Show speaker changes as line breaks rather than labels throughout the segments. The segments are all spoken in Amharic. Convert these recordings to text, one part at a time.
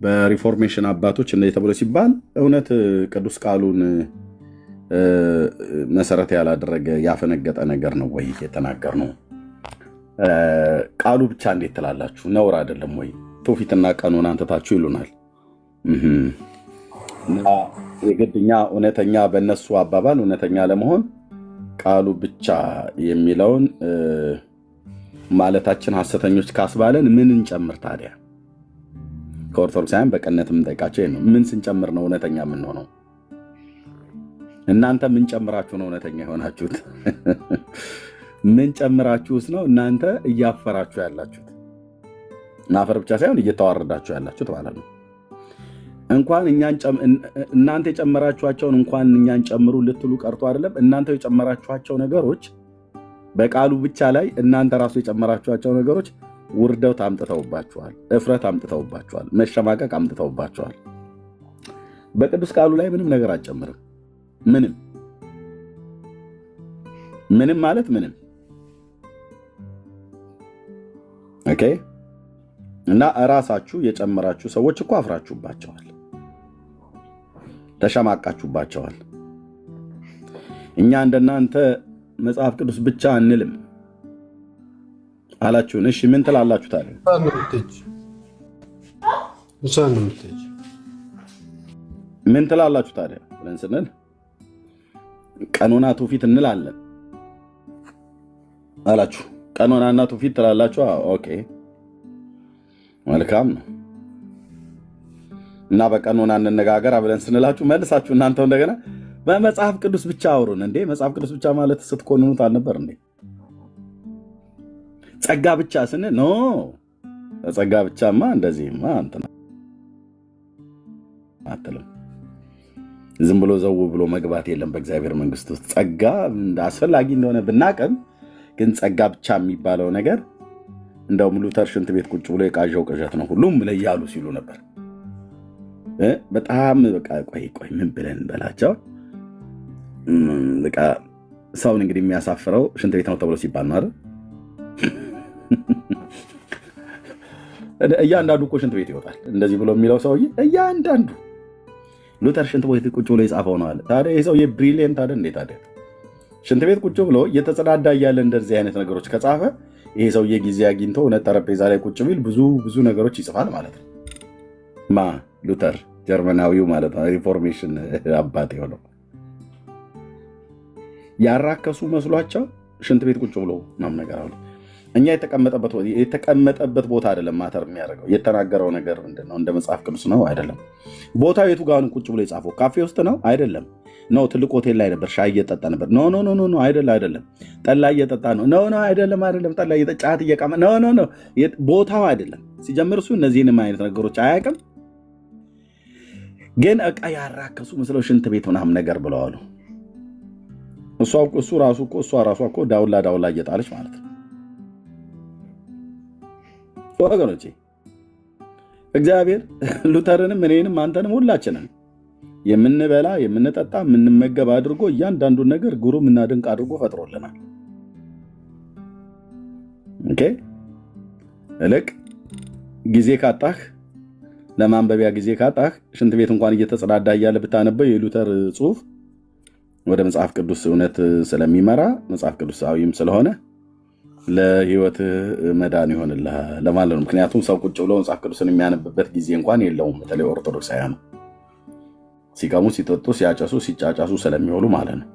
በሪፎርሜሽን አባቶች እንደዚህ ተብሎ ሲባል እውነት ቅዱስ ቃሉን መሰረት ያላደረገ ያፈነገጠ ነገር ነው ወይ የተናገርነው? ቃሉ ብቻ እንዴት ትላላችሁ? ነውር አይደለም ወይ? ትውፊትና ቀኖና አንተታችሁ ይሉናል። እና የግድኛ እውነተኛ በእነሱ አባባል እውነተኛ ለመሆን ቃሉ ብቻ የሚለውን ማለታችን ሐሰተኞች ካስባለን ምን እንጨምር ታዲያ? ከኦርቶዶክሳውያን በቀነት የምንጠይቃቸው ነው። ምን ስንጨምር ነው እውነተኛ የምንሆነው? እናንተ ምን ጨምራችሁ ነው እውነተኛ የሆናችሁት? ምን ጨምራችሁስ ነው እናንተ እያፈራችሁ ያላችሁት? ማፈር ብቻ ሳይሆን እየተዋረዳችሁ ያላችሁት ማለት ነው። እንኳን እናንተ የጨመራችኋቸውን እንኳን እኛን ጨምሩ ልትሉ ቀርቶ አይደለም እናንተ የጨመራችኋቸው ነገሮች በቃሉ ብቻ ላይ እናንተ ራሱ የጨመራችኋቸው ነገሮች ውርደት አምጥተውባችኋል፣ እፍረት አምጥተውባችኋል፣ መሸማቀቅ አምጥተውባችኋል። በቅዱስ ቃሉ ላይ ምንም ነገር አትጨምርም። ምንም ማለት ምንም። ኦኬ። እና እራሳችሁ የጨመራችሁ ሰዎች እኮ አፍራችሁባቸዋል፣ ተሸማቃችሁባቸዋል። እኛ እንደናንተ መጽሐፍ ቅዱስ ብቻ አንልም አላችሁን። እሺ ምን ትላላችሁ ታዲያ? ምን ትላላችሁ ታዲያ ብለን ስንል ቀኖና ትውፊት እንላለን አላችሁ። ቀኖናና ትውፊት ትላላችሁ። ኦኬ መልካም ነው። እና በቀኖና እንነጋገር ብለን ስንላችሁ መልሳችሁ እናንተው እንደገና በመጽሐፍ ቅዱስ ብቻ አውሩን። እንዴ መጽሐፍ ቅዱስ ብቻ ማለት ስትኮንኑት አልነበር እንዴ? ጸጋ ብቻ ስንል ኖ ጸጋ ብቻማ እንደዚህማ እንትና አትልም። ዝም ብሎ ዘው ብሎ መግባት የለም በእግዚአብሔር መንግስት ውስጥ። ጸጋ አስፈላጊ እንደሆነ ብናቅም ግን ጸጋ ብቻ የሚባለው ነገር እንደውም ሉተር ሽንት ቤት ቁጭ ብሎ የቃዣው ቅዠት ነው ሁሉም ላይ ያሉ ሲሉ ነበር። በጣም በቃ ቆይ ምን ብለን በላቸው። በቃ ሰውን እንግዲህ የሚያሳፍረው ሽንት ቤት ነው ተብሎ ሲባል ነው አይደል? እያንዳንዱ እኮ ሽንት ቤት ይወጣል እንደዚህ ብሎ የሚለው ሰውዬ እያንዳንዱ ሉተር ሽንት ቤት ቁጭ ብሎ የጻፈው ነው አለ። ታዲያ ይህ ሰውዬ ብሪሊየንት አይደል እንዴ? ታዲያ ሽንት ቤት ቁጭ ብሎ እየተጸዳዳ እያለ እንደዚህ አይነት ነገሮች ከጻፈ ይሄ ሰውዬ ጊዜ አግኝቶ እውነት ጠረጴዛ ላይ ቁጭ ቢል ብዙ ነገሮች ይጽፋል ማለት ነው። ሉተር ጀርመናዊው ማለት ነው፣ ሪፎርሜሽን አባት የሆነው። ያራከሱ መስሏቸው ሽንት ቤት ቁጭ ብሎ ምናምን ነገር አሉ። እኛ የተቀመጠበት ቦታ አይደለም ማተር የሚያደርገው። የተናገረው ነገር ምንድን ነው? እንደ መጽሐፍ ቅዱስ ነው አይደለም። ቦታው የቱ ጋር ቁጭ ብሎ የጻፈው? ካፌ ውስጥ ነው አይደለም። ነው ትልቅ ሆቴል ላይ ነበር፣ ሻይ እየጠጣ ነበር። ኖ አይደለም። ጠላ እየጠጣ ነው። ኖ አይደለም። ጠላ ጫት እየቃመ ኖ ቦታው አይደለም። ሲጀምር እሱ እነዚህንም አይነት ነገሮች አያውቅም። ግን እቃ ያራከሱ መስለው ሽንት ቤት ምናምን ነገር ብለዋሉ። እሷ ራሷ እኮ ዳውላ እየጣለች ማለት ነው። ወገኖቼ እግዚአብሔር ሉተርንም እኔንም አንተንም ሁላችንም የምንበላ የምንጠጣ የምንመገብ አድርጎ እያንዳንዱን ነገር ግሩም እና ድንቅ አድርጎ ፈጥሮልናል። ኦኬ እልቅ ጊዜ ካጣህ ለማንበቢያ ጊዜ ካጣህ ሽንት ቤት እንኳን እየተጸዳዳ እያለ ብታነበው የሉተር ጽሑፍ ወደ መጽሐፍ ቅዱስ እውነት ስለሚመራ መጽሐፍ ቅዱሳዊም ስለሆነ ለህይወት መዳን ይሆንልሃል ለማለት ነው። ምክንያቱም ሰው ቁጭ ብሎ መጽሐፍ ቅዱስን የሚያነብበት ጊዜ እንኳን የለውም። በተለይ ኦርቶዶክሳውያን ሲቀሙ፣ ሲጠጡ፣ ሲያጨሱ፣ ሲጫጫሱ ስለሚውሉ ማለት ነው።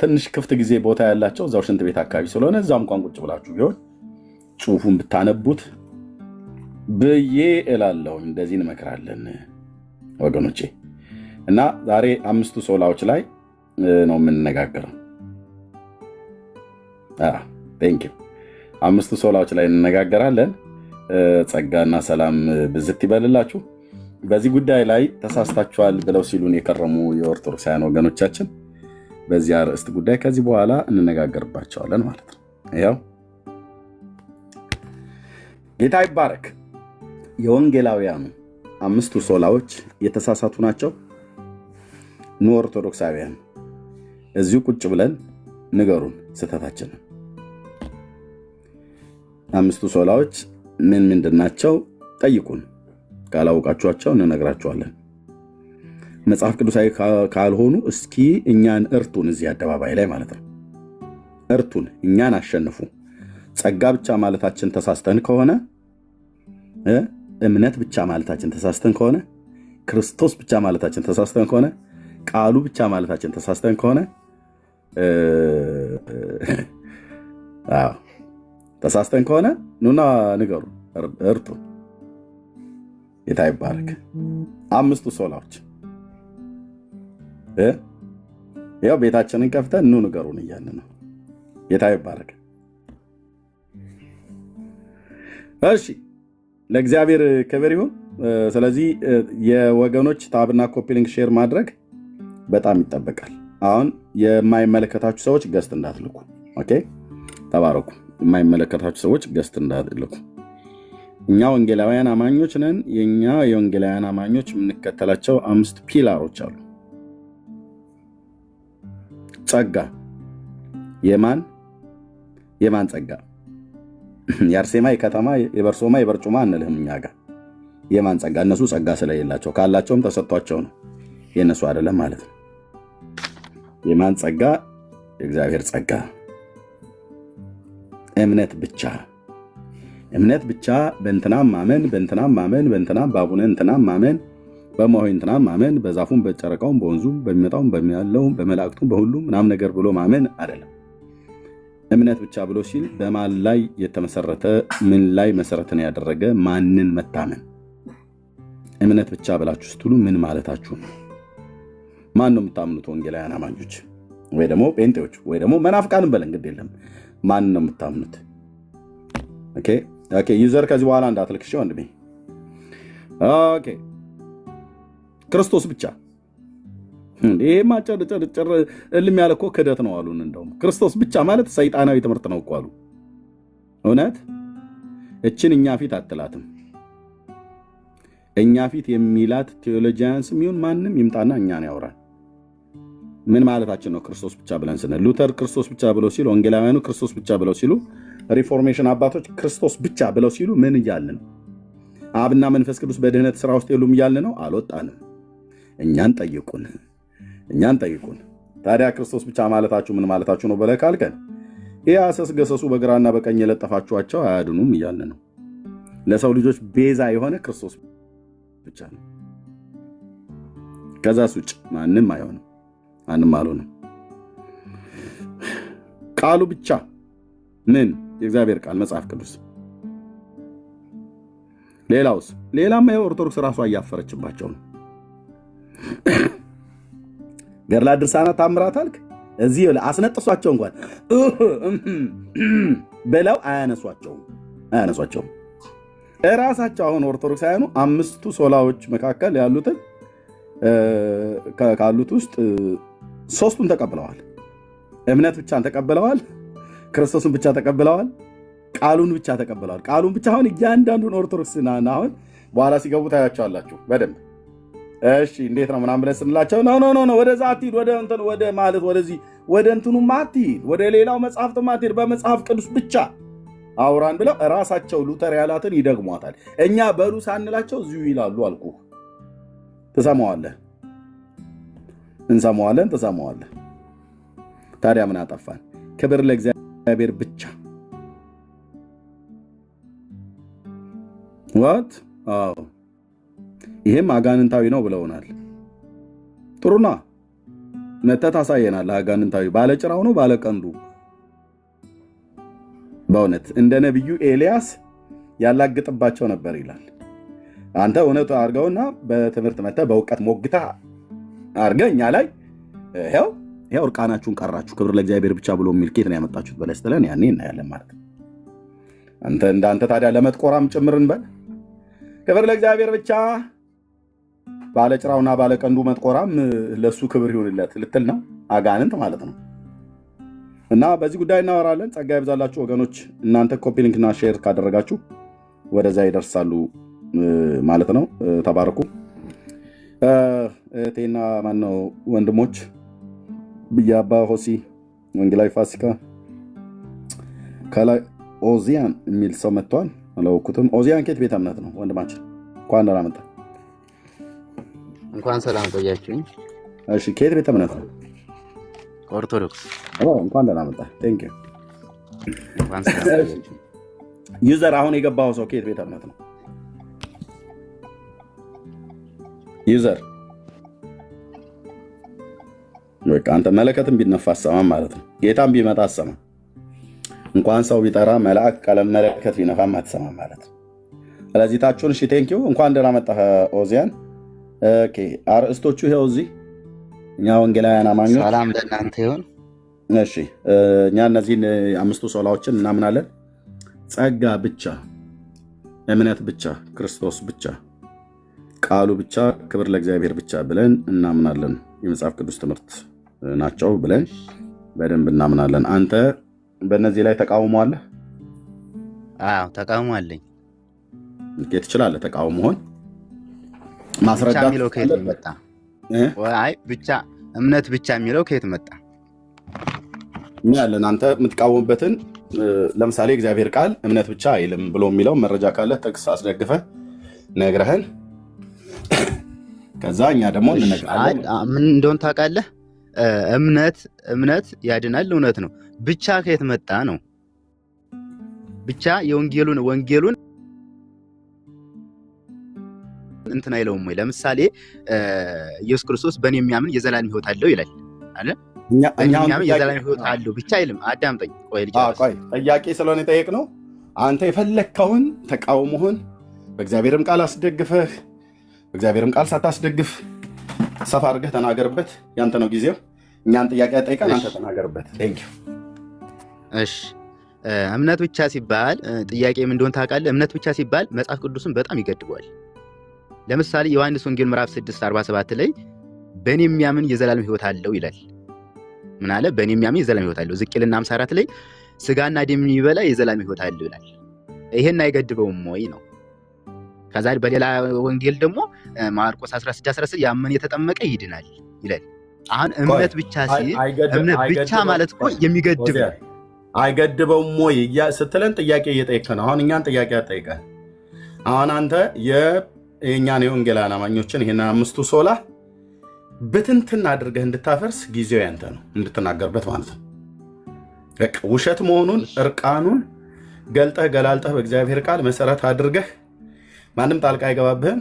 ትንሽ ክፍት ጊዜ ቦታ ያላቸው እዛው ሽንት ቤት አካባቢ ስለሆነ እዛው እንኳን ቁጭ ብላችሁ ቢሆን ጽሑፉን ብታነቡት ብዬ እላለሁ። እንደዚህ እንመክራለን ወገኖቼ። እና ዛሬ 5ቱ ሶላዎች ላይ ነው የምንነጋገረው። ቴንኪው 5ቱ ሶላዎች ላይ እንነጋገራለን። ጸጋና ሰላም ብዝት ይበልላችሁ። በዚህ ጉዳይ ላይ ተሳስታችኋል ብለው ሲሉን የከረሙ የኦርቶዶክሳውያን ወገኖቻችን በዚህ አርዕስት ጉዳይ ከዚህ በኋላ እንነጋገርባቸዋለን ማለት ነው። ያው ጌታ ይባረክ። የወንጌላውያኑ 5ቱ ሶላዎች የተሳሳቱ ናቸው። ኑ ኦርቶዶክሳውያን እዚሁ ቁጭ ብለን ንገሩን ስህተታችንን። 5ቱ ሶላዎች ምን ምንድን ናቸው? ጠይቁን። ካላወቃችኋቸው እንነግራችኋለን። መጽሐፍ ቅዱሳዊ ካልሆኑ እስኪ እኛን እርቱን፣ እዚህ አደባባይ ላይ ማለት ነው። እርቱን፣ እኛን አሸንፉ። ጸጋ ብቻ ማለታችን ተሳስተን ከሆነ፣ እምነት ብቻ ማለታችን ተሳስተን ከሆነ፣ ክርስቶስ ብቻ ማለታችን ተሳስተን ከሆነ፣ ቃሉ ብቻ ማለታችን ተሳስተን ከሆነ ተሳስተን ከሆነ ኑና ንገሩ፣ እርቱን። ጌታ ይባረክ። 5 ሶላዎች ያው ቤታችንን ከፍተን ኑ ንገሩን እያልን ነው። ጌታ ይባረክ። እሺ ለእግዚአብሔር ክብር ይሁን። ስለዚህ የወገኖች ታብና ኮፒ ሊንክ ሼር ማድረግ በጣም ይጠበቃል። አሁን የማይመለከታችሁ ሰዎች ገስት እንዳትልኩ። ኦኬ ተባረኩ። የማይመለከታችሁ ሰዎች ገስት እንዳትልኩ። እኛ ወንጌላውያን አማኞች ነን። የኛ የወንጌላውያን አማኞች የምንከተላቸው 5 ፒላሮች አሉ። ጸጋ። የማን ጸጋ? የአርሴማ፣ የከተማ፣ የበርሶማ፣ የበርጩማ አንልህም እኛ ጋር። የማን ጸጋ? እነሱ ጸጋ ስለሌላቸው ካላቸውም ተሰጥቷቸው ነው፣ የእነሱ አይደለም ማለት ነው። የማን ጸጋ? የእግዚአብሔር ጸጋ። እምነት ብቻ በእንትናም ማመን፣ በእንትናም ማመን፣ በእንትናም ባቡነ እንትናም ማመን፣ በመሆይ እንትናም ማመን፣ በዛፉም በጨረቃውም በወንዙም በሚመጣውም በሚያለውም በመላእክቱም በሁሉም ምናምን ነገር ብሎ ማመን አይደለም። እምነት ብቻ ብሎ ሲል በማን ላይ የተመሰረተ፣ ምን ላይ መሰረትን ያደረገ፣ ማንን መታመን። እምነት ብቻ ብላችሁ ስትሉ ምን ማለታችሁ ነው? ማን ነው የምታምኑት? ወንጌላውያን አማኞች ወይ ደግሞ ጴንጤዎች ወይ ደግሞ መናፍቃንም በለን ግድ የለም። ማን ነው የምታምኑት? ኦኬ ዩዘር ከዚህ በኋላ እንዳትልክሽ ወንድሜ። ኦኬ ክርስቶስ ብቻ። ይሄ ማጨርጨር እልም ያለ እኮ ክደት ነው አሉን። እንደውም ክርስቶስ ብቻ ማለት ሰይጣናዊ ትምህርት ነው እኮ አሉ። እውነት እችን እኛ ፊት አትላትም። እኛ ፊት የሚላት ቴዎሎጂያንስ የሚሆን ማንም ይምጣና እኛን ያወራል። ምን ማለታችን ነው? ክርስቶስ ብቻ ብለን ስንል ሉተር ክርስቶስ ብቻ ብለው ሲሉ፣ ወንጌላውያኑ ክርስቶስ ብቻ ብለው ሲሉ፣ ሪፎርሜሽን አባቶች ክርስቶስ ብቻ ብለው ሲሉ ምን እያልን ነው? አብና መንፈስ ቅዱስ በድህነት ስራ ውስጥ የሉም እያልን ነው? አልወጣንም። እኛን ጠይቁን። ታዲያ ክርስቶስ ብቻ ማለታችሁ ምን ማለታችሁ ነው ብለህ ካልከን፣ ይህ አሰስ ገሰሱ በግራና በቀኝ የለጠፋችኋቸው አያድኑም እያልን ነው። ለሰው ልጆች ቤዛ የሆነ ክርስቶስ ብቻ ነው። ከዛስ ውጭ ማንም አይሆንም፣ ማንም አልሆንም። ቃሉ ብቻ ምን? የእግዚአብሔር ቃል መጽሐፍ ቅዱስ። ሌላውስ? ሌላማ የኦርቶዶክስ ራሷ እያፈረችባቸው ነው። ገድላ ድርሳናት ታምራት አልክ እዚህ አስነጥሷቸው እንኳን በለው አያነሷቸውም። እራሳቸው አሁን ኦርቶዶክሳውያኑ 5ቱ ሶላዎች መካከል ያሉትን ካሉት ውስጥ 3ቱን ተቀብለዋል። እምነት ብቻን ተቀብለዋል። ክርስቶስን ብቻ ተቀብለዋል። ቃሉን ብቻ ተቀብለዋል። ቃሉን ብቻ አሁን እያንዳንዱን ኦርቶዶክስ አሁን በኋላ ሲገቡ ታያቸዋላችሁ በደንብ። እሺ እንዴት ነው ምናምን ብለን ስንላቸው ኖ ወደዛ አትሂድ፣ ወደ ማለት ወደዚህ ወደ እንትኑ አትሂድ፣ ወደ ሌላው መጽሐፍት አትሂድ፣ በመጽሐፍ ቅዱስ ብቻ አውራን ብለው እራሳቸው ሉተር ያላትን ይደግሟታል። እኛ በሉ ሳንላቸው እዚሁ ይላሉ። አልኩ ትሰማዋለህ፣ እንሰማዋለን፣ ትሰማዋለህ። ታዲያ ምን አጠፋን? ክብር ለእግዚአብሔር ብቻ። ዋት አዎ ይሄም አጋንንታዊ ነው ብለውናል። ጥሩና መተት አሳየናል። አጋንንታዊ ባለጭራው ነው ባለቀንዱ። በእውነት እንደ ነቢዩ ኤልያስ ያላግጥባቸው ነበር ይላል። አንተ እውነቱ አድርገውና በትምህርት መተህ በእውቀት ሞግታ አድርገህ እኛ ላይ ይኸው እርቃናችሁን ቀራችሁ። ክብር ለእግዚአብሔር ብቻ ብሎ የሚል ኬት ነው ያመጣችሁት በላይ ስትለን ያኔ እናያለን ማለት ነው። እንዳንተ ታዲያ ለመጥቆራም ጭምርን በል ክብር ለእግዚአብሔር ብቻ ባለጭራውና ባለቀንዱ መጥቆራም ለሱ ክብር ይሁንለት ልትል ነው። አጋንንት ማለት ነው። እና በዚህ ጉዳይ እናወራለን። ጸጋ ይብዛላችሁ ወገኖች። እናንተ ኮፒ ሊንክና ሼር ካደረጋችሁ ወደዛ ይደርሳሉ ማለት ነው። ተባረኩ። እህቴና ማነው ወንድሞች ብያባ ሆሲ ወንጌላዊ ፋሲካ ከላይ ኦዚያን የሚል ሰው መጥቷል። አላወኩትም። ኦዚያን ኬት ቤተ እምነት ነው ወንድማችን? እንኳን ደህና መጣህ።
እንኳን ሰላም ቆያችሁኝ።
እሺ፣ ከየት ቤተ እምነት ነው?
ኦርቶዶክስ።
እንኳን ደህና መጣህ። ቴንክ ዩ።
እንኳን ሰላም ቆያችሁኝ።
ዩዘር፣ አሁን የገባው ሰው ከየት ቤተ እምነት ነው? ዩዘር፣ በቃ አንተ መለከትም ቢነፋ አሰማም ማለት ነው። ጌታም ቢመጣ አሰማም። እንኳን ሰው ቢጠራ መልአክ ቀለም መለከት ቢነፋም አትሰማም ማለት ነው። ስለዚህ ታችሁን እሺ፣ ቴንክ ዩ። እንኳን ደህና መጣህ ኦዚያን። ኦኬ፣ አርእስቶቹ ይኸው እዚህ እኛ ወንጌላውያን አማኞች
ሰላም ለእናንተ ይሁን።
እሺ፣ እኛ እነዚህን 5 ሶላዎችን እናምናለን። ጸጋ ብቻ፣ እምነት ብቻ፣ ክርስቶስ ብቻ፣ ቃሉ ብቻ፣ ክብር ለእግዚአብሔር ብቻ ብለን እናምናለን። የመጽሐፍ ቅዱስ ትምህርት ናቸው ብለን በደንብ እናምናለን። አንተ በእነዚህ ላይ ተቃውሞ አለህ?
አዎ ተቃውሞ አለኝ።
ትችላለህ ተቃውሞህን ማስረዳት
የሚለው ከየት መጣ? አይ ብቻ እምነት ብቻ የሚለው ከየት መጣ?
እኛ ያለን አንተ የምትቃወምበትን ለምሳሌ እግዚአብሔር ቃል እምነት ብቻ አይልም ብሎ የሚለው መረጃ ካለህ ጥቅስ አስደግፈህ ነግረህን ከዛ እኛ ደግሞ እንነግራለን።
ምን እንደሆነ ታውቃለህ? እምነት ያድናል፣ እውነት ነው። ብቻ ከየት መጣ ነው? ብቻ ወንጌሉን እንትን አይለውም ወይ? ለምሳሌ ኢየሱስ ክርስቶስ በእኔ የሚያምን የዘላለም ሕይወት አለው ይላል አለ። የሚያምን የዘላለም ሕይወት አለው ብቻ አይልም። አዳምጠኝ፣ ቆይ
ጥያቄ ስለሆነ የጠየቅነው አንተ የፈለግከውን ተቃውሞህን በእግዚአብሔርም ቃል አስደግፈህ በእግዚአብሔርም ቃል ሳታስደግፍ ሰፋ አድርገህ ተናገርበት። ያንተ ነው ጊዜው። እኛን ጥያቄ ጠይቀን አንተ ተናገርበት። ቴንክ ዩ።
እሺ፣ እምነት ብቻ ሲባል ጥያቄ ምን እንደሆነ ታውቃለህ? እምነት ብቻ ሲባል መጽሐፍ ቅዱስን በጣም ይገድበዋል። ለምሳሌ ዮሐንስ ወንጌል ምዕራፍ 6:47 ላይ በእኔ የሚያምን የዘላለም ሕይወት አለው ይላል። ምን አለ? በእኔ የሚያምን የዘላለም ሕይወት አለው። ዝቅልና 54 ላይ ስጋና ደም የሚበላ የዘላለም ሕይወት አለው ይላል። ይሄን አይገድበውም ወይ ነው? ከዛ በሌላ ወንጌል ደግሞ ማርቆስ 16:16 ያመነ የተጠመቀ ይድናል ይላል። አሁን እምነት ብቻ እምነት ብቻ ማለት እኮ የሚገድብ
አይገድበውም ወይ ስትለን ጥያቄ እየጠየቅህ ነው። አሁን እኛን ጥያቄ አትጠይቀን። አሁን አንተ የእኛን የወንጌላውያን አማኞችን ይሄን 5 ሶላ ብትንትን አድርገህ እንድታፈርስ ጊዜው ያንተ ነው፣ እንድትናገርበት ማለት ነው። ውሸት መሆኑን እርቃኑን ገልጠህ ገላልጠህ በእግዚአብሔር ቃል መሰረት አድርገህ ማንም ጣልቃ አይገባብህም።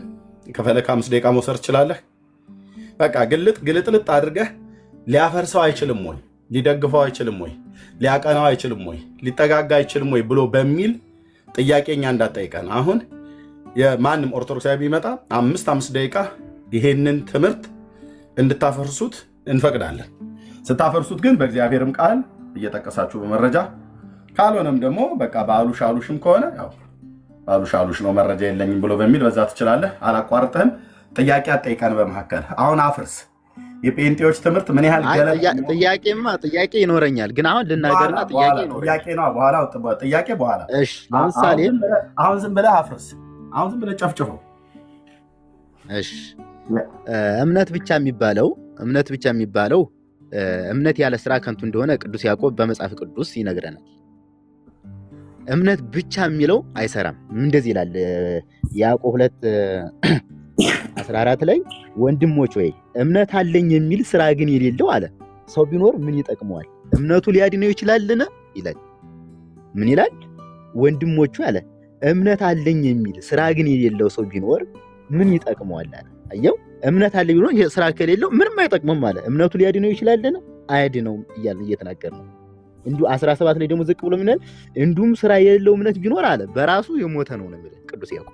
ከፈለክ 5 ደቂቃ መውሰድ ትችላለህ። በቃ ግልጥልጥ አድርገህ ሊያፈርሰው አይችልም ወይ፣ ሊደግፈው አይችልም ወይ፣ ሊያቀናው አይችልም ወይ፣ ሊጠጋጋ አይችልም ወይ ብሎ በሚል ጥያቄ እኛ እንዳትጠይቀን። አሁን የማንም ኦርቶዶክሳዊ ቢመጣ 5 ደቂቃ ይሄንን ትምህርት እንድታፈርሱት እንፈቅዳለን። ስታፈርሱት ግን በእግዚአብሔርም ቃል እየጠቀሳችሁ በመረጃ ካልሆነም ደግሞ በቃ በአሉሽ አሉሽም ከሆነ ያው አሉሽ አሉሽ ነው መረጃ የለኝም ብሎ በሚል በዛ ትችላለህ። አላቋርጥህም። ጥያቄ አትጠይቀን በመካከል። አሁን አፍርስ። የጴንጤዎች ትምህርት ምን ያህል
ጥያቄ ይኖረኛል፣ ግን አሁን ልናገርና ጥያቄ
ነው በኋላ ጥያቄ በኋላ።
እሺ ለምሳሌ
አሁን ዝም ብለህ አፍርስ። አሁን ዝም ብለህ ጨፍጭፈው።
እሺ እምነት ብቻ የሚባለው እምነት ያለ ስራ ከንቱ እንደሆነ ቅዱስ ያዕቆብ በመጽሐፍ ቅዱስ ይነግረናል። እምነት ብቻ የሚለው አይሰራም። እንደዚህ ይላል ያዕቆብ 2:14 ላይ ወንድሞች ወይ እምነት አለኝ የሚል ስራ ግን የሌለው አለ ሰው ቢኖር ምን ይጠቅመዋል? እምነቱ ሊያድነው ይችላልን? ይላል። ምን ይላል? ወንድሞቹ አለ እምነት አለኝ የሚል ስራ ግን የሌለው ሰው ቢኖር ምን ይጠቅመዋል አለ። አየው፣ እምነት አለኝ ብሎ ስራ ከሌለው ምንም አይጠቅምም አለ። እምነቱ ሊያድነው ይችላልን? አያድነውም እያልን እየተናገርን ነው። እንዲሁ 17 ላይ ደግሞ ዝቅ ብሎ ምን ይላል? እንዲሁም ስራ የሌለው እምነት ቢኖር አለ በራሱ የሞተ ነው ነው የሚለው ቅዱስ ያዕቆብ።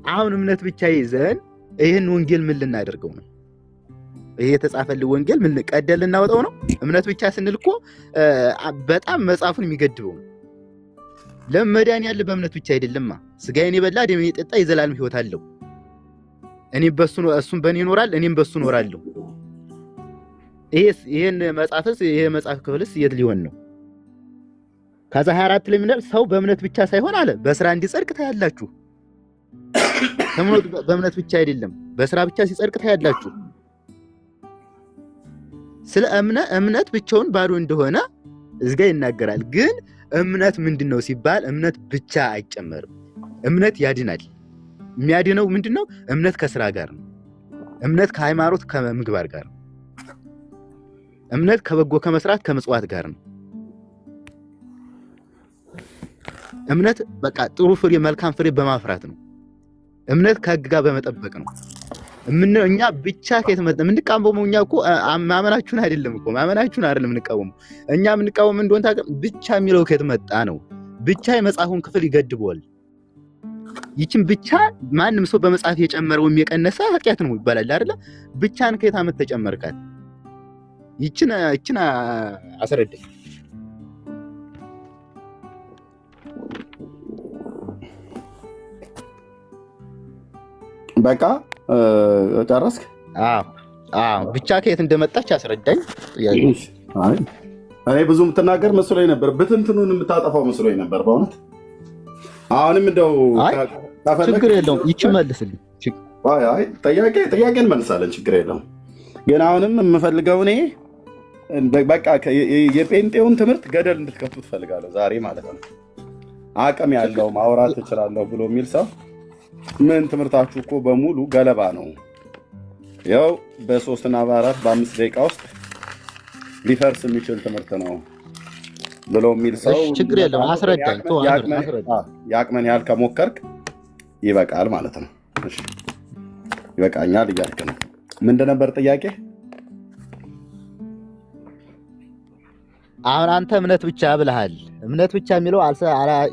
አሁን እምነት ብቻ ይዘን ይህን ወንጌል ምን ልናደርገው ነው? ይሄ የተጻፈልን ወንጌል ምን ቀደል ልናወጣው ነው? እምነት ብቻ ስንል እኮ በጣም መጽሐፉን የሚገድበው ነው። ለመዳን ያለ በእምነት ብቻ አይደለማ። ስጋዬን የበላ ደሜን የጠጣ የዘላለም ሕይወት አለው። እኔም በሱ እሱም በእኔ ይኖራል፣ እኔም በሱ እኖራለሁ። ይሄን መጽሐፍስ ይሄ መጽሐፍ ክፍልስ የት ሊሆን ነው? ከዛ 24 ላይ ምን ይላል? ሰው በእምነት ብቻ ሳይሆን አለ በስራ እንዲጸድቅ ታያላችሁ። በእምነት ብቻ አይደለም በስራ ብቻ ሲጸድቅ ታያላችሁ። ስለ እምነት ብቻውን ባዶ እንደሆነ እዚህ ጋር ይናገራል። ግን እምነት ምንድነው ሲባል እምነት ብቻ አይጨመርም። እምነት ያድናል። የሚያድነው ምንድነው? እምነት ከስራ ጋር ነው። እምነት ከሃይማኖት ከምግባር ጋር ነው። እምነት ከበጎ ከመስራት ከምጽዋት ጋር ነው። እምነት በቃ ጥሩ ፍሬ መልካም ፍሬ በማፍራት ነው። እምነት ከህግ ጋር በመጠበቅ ነው። እኛ ብቻ ከየት መጣ? የምንቃወመው እኛ እኮ ማመናችሁን አይደለም እኮ ማመናችሁን አይደለም የምንቃወመው። እኛ የምንቃወመው እንደሆነ ታውቃለህ? ብቻ የሚለው ከየት መጣ ነው። ብቻ የመጽሐፉን ክፍል ይገድበዋል። ይችን ብቻ ማንም ሰው በመጽሐፍ የጨመረው የቀነሰ ኃጢአት ነው ይባላል አይደለ? ብቻን ከየት አመት ተጨመርካት? ይችን አስረዳኝ።
በቃ ጨረስክ?
ብቻ ከየት እንደመጣች አስረዳኝ።
እኔ ብዙ የምትናገር መስሎኝ ነበር፣ ብትንትኑን የምታጠፋው መስሎኝ ነበር በእውነት። አሁንም እንደው
ችግር የለውም ይቺ መልስልኝ።
ጥያቄ እንመልሳለን፣ ችግር የለውም። ግን አሁንም የምፈልገው እኔ በቃ የጴንጤውን ትምህርት ገደል እንድትከቱ ትፈልጋለሁ ዛሬ ማለት ነው። አቅም ያለው ማውራት እችላለሁ ብሎ የሚል ሰው ምን ትምህርታችሁ እኮ በሙሉ ገለባ ነው፣ ያው በ3 እና በ4 በ5 ደቂቃ ውስጥ ሊፈርስ የሚችል ትምህርት ነው ብሎ የሚል ሰው
ችግር የለም አስረዳኝ።
የአቅመን ያህል ከሞከርክ ይበቃል ማለት ነው። ይበቃኛል እያልክ ነው። ምንድን ነበር ጥያቄ?
አሁን አንተ እምነት ብቻ ብለሃል። እምነት ብቻ የሚለው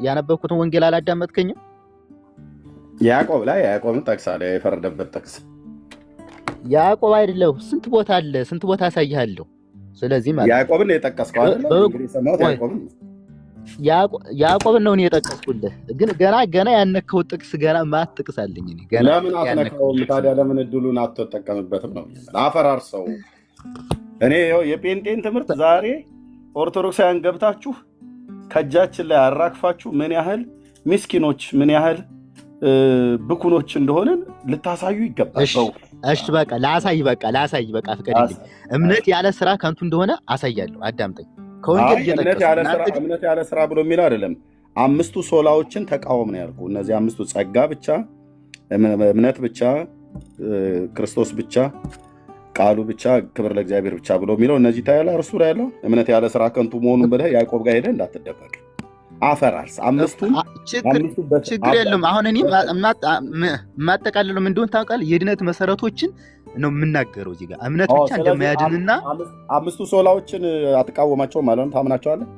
ያነበብኩትን ወንጌል አላዳመጥከኝም?
ያዕቆብ ላይ ያዕቆብን ጠቅሳለህ፣ የፈረደበት ጥቅስ
ያዕቆብ አይደለም። ስንት ቦታ አለ፣ ስንት ቦታ አሳይሃለሁ። ስለዚህ ማለት
ያዕቆብን የጠቀስከው አይደል?
ያዕቆብን ነው እኔ የጠቀስኩልህ። ግን ገና ያነከው ጥቅስ ገና ማት ጥቅስ አለኝ እኔ ገና።
ለምን አትነካውም ታዲያ? ለምን እድሉን አትጠቀምበትም ነው? አፈራርሰው። እኔ የጴንጤን ትምህርት ዛሬ ኦርቶዶክሳውያን ገብታችሁ ከእጃችን ላይ አራግፋችሁ ምን ያህል ምስኪኖች ምን ያህል ብኩኖች እንደሆንን ልታሳዩ ይገባል።
እሺ በቃ ላሳይ፣ በቃ ፍቀድልኝ። እምነት ያለ ስራ ከንቱ እንደሆነ አሳያለሁ። አዳምጠኝ። ከወንጌል
እምነት ያለ ስራ ብሎ የሚለው አይደለም። 5ቱ ሶላዎችን ተቃወም ነው ያልኩህ። እነዚህ 5ቱ ጸጋ ብቻ፣ እምነት ብቻ፣ ክርስቶስ ብቻ፣ ቃሉ ብቻ፣ ክብር ለእግዚአብሔር ብቻ ብሎ የሚለው እነዚህ ታያለ። እርሱ ላይ ያለው እምነት ያለ ስራ ከንቱ መሆኑን ብለህ ያዕቆብ ጋር ሄደህ እንዳትደበቅ። አፈራርስ።
ችግር የለም። አሁን እኔ የማጠቃልለው ምን እንደሆነ ታውቃለህ? የድነት መሰረቶችን ነው የምናገረው እዚህ ጋር። እምነት ብቻ እንደማያድንና
5ቱ ሶላዎችን አትቃወማቸውም ማለት ነው? ታምናቸዋለህ?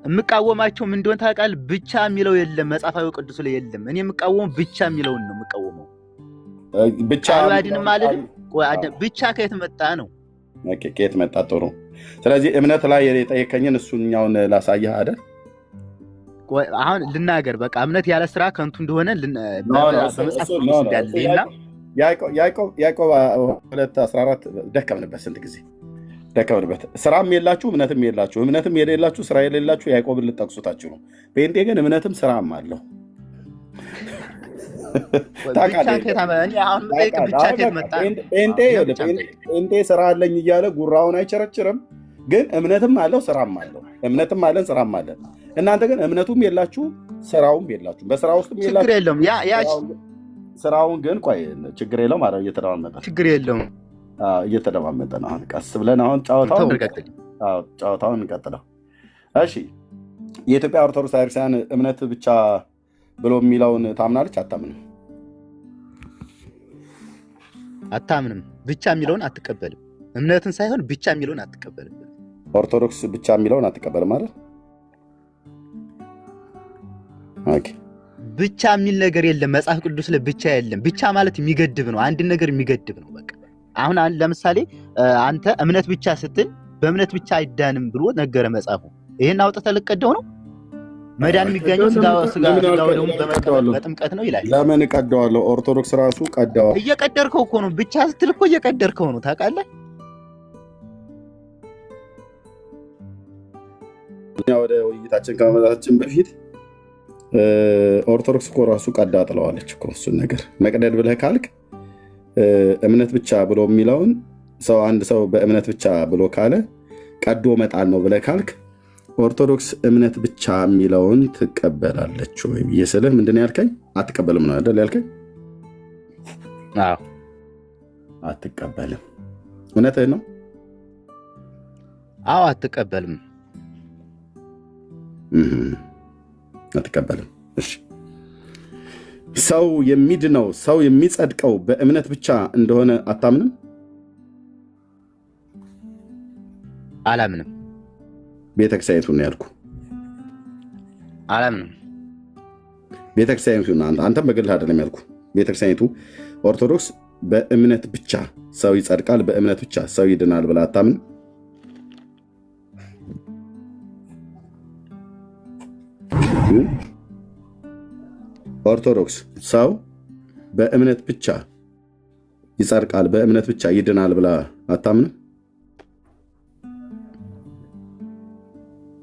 የምቃወማቸው ምን እንደሆነ ታውቃለህ? ብቻ የሚለው የለም መጽሐፋዊ ቅዱስ ላይ የለም። እኔ የምቃወመው ብቻ የሚለውን ነው የምቃወመው።
ብቻ
አያድንም ማለት ብቻ ከየት መጣ ነው?
ከየት መጣ? ጥሩ። ስለዚህ እምነት ላይ የጠየከኝን እሱኛውን ላሳየህ አይደል?
አሁን ልናገር። በቃ እምነት ያለ ስራ ከንቱ እንደሆነ በመጽሐፍ ቅዱስ እንዳለና
ያዕቆብ 2:14 ደከምንበት። ስንት ጊዜ ደከምንበት። ስራም የላችሁ እምነትም የላችሁ። እምነትም የሌላችሁ ስራ የሌላችሁ ያዕቆብን ልጠቅሱታችሁ ነው። ጴንጤ ግን እምነትም ስራም አለው። ጴንጤ ስራ አለኝ እያለ ጉራውን አይቸረችርም። ግን እምነትም አለው ስራም አለው። እምነትም አለን ስራም አለን። እናንተ ግን እምነቱም የላችሁ ስራውም የላችሁ። በስራ ውስጥ
ችግር የለውም።
ስራውን ግን ቆይ ችግር የለውም ማለት እየተደማመጠ
ችግር የለውም
እየተደማመጠ ነው። አሁን ቀስ ብለን አሁን ጨዋታውን እንቀጥለው። እሺ የኢትዮጵያ ኦርቶዶክስ ቤተክርስቲያን እምነት ብቻ ብሎ የሚለውን ታምናለች? አታምንም?
አታምንም። ብቻ የሚለውን አትቀበልም። እምነትን ሳይሆን ብቻ የሚለውን አትቀበልም።
ኦርቶዶክስ ብቻ የሚለውን አትቀበልም ማለት
ብቻ የሚል ነገር የለም መጽሐፍ ቅዱስ ላይ ብቻ የለም። ብቻ ማለት የሚገድብ ነው። አንድን ነገር የሚገድብ ነው። በቃ አሁን ለምሳሌ አንተ እምነት ብቻ ስትል በእምነት ብቻ አይዳንም ብሎ ነገረ መጽሐፉ። ይሄን አውጥተህ ልቀደው ነው? መዳን የሚገኘው ስጋ ደግሞ በጥምቀት ነው ይላል።
ለምን እቀደዋለሁ? ኦርቶዶክስ ራሱ ቀደዋል።
እየቀደርከው እኮ ነው። ብቻ ስትል እኮ እየቀደርከው ነው። ታውቃለህ?
ወደ ውይይታችን ከመመጣታችን በፊት ኦርቶዶክስ እኮ ራሱ ቀዳ ጥለዋለች እኮ እሱን ነገር። መቅደድ ብለህ ካልክ እምነት ብቻ ብሎ የሚለውን አንድ ሰው በእምነት ብቻ ብሎ ካለ ቀዶ መጣል ነው ብለህ ካልክ ኦርቶዶክስ እምነት ብቻ የሚለውን ትቀበላለች ወይ ብዬ ስልህ ምንድን ነው ያልከኝ? አትቀበልም ነው አይደል ያልከኝ?
አዎ
አትቀበልም። እውነትህን ነው?
አዎ አትቀበልም።
አትቀበልም። እሺ ሰው የሚድነው ሰው የሚጸድቀው በእምነት ብቻ እንደሆነ አታምንም?
አላምንም።
ቤተክርስቲያኒቱን ነው ያልኩ።
አላምንም።
ቤተክርስቲያኒቱን አንተም በግልህ አይደለም ያልኩ። ቤተክርስቲያኒቱ ኦርቶዶክስ በእምነት ብቻ ሰው ይጸድቃል፣ በእምነት ብቻ ሰው ይድናል ብላ አታምንም? ኦርቶዶክስ ሰው በእምነት ብቻ ይጸድቃል፣ በእምነት ብቻ ይድናል ብላ አታምንም?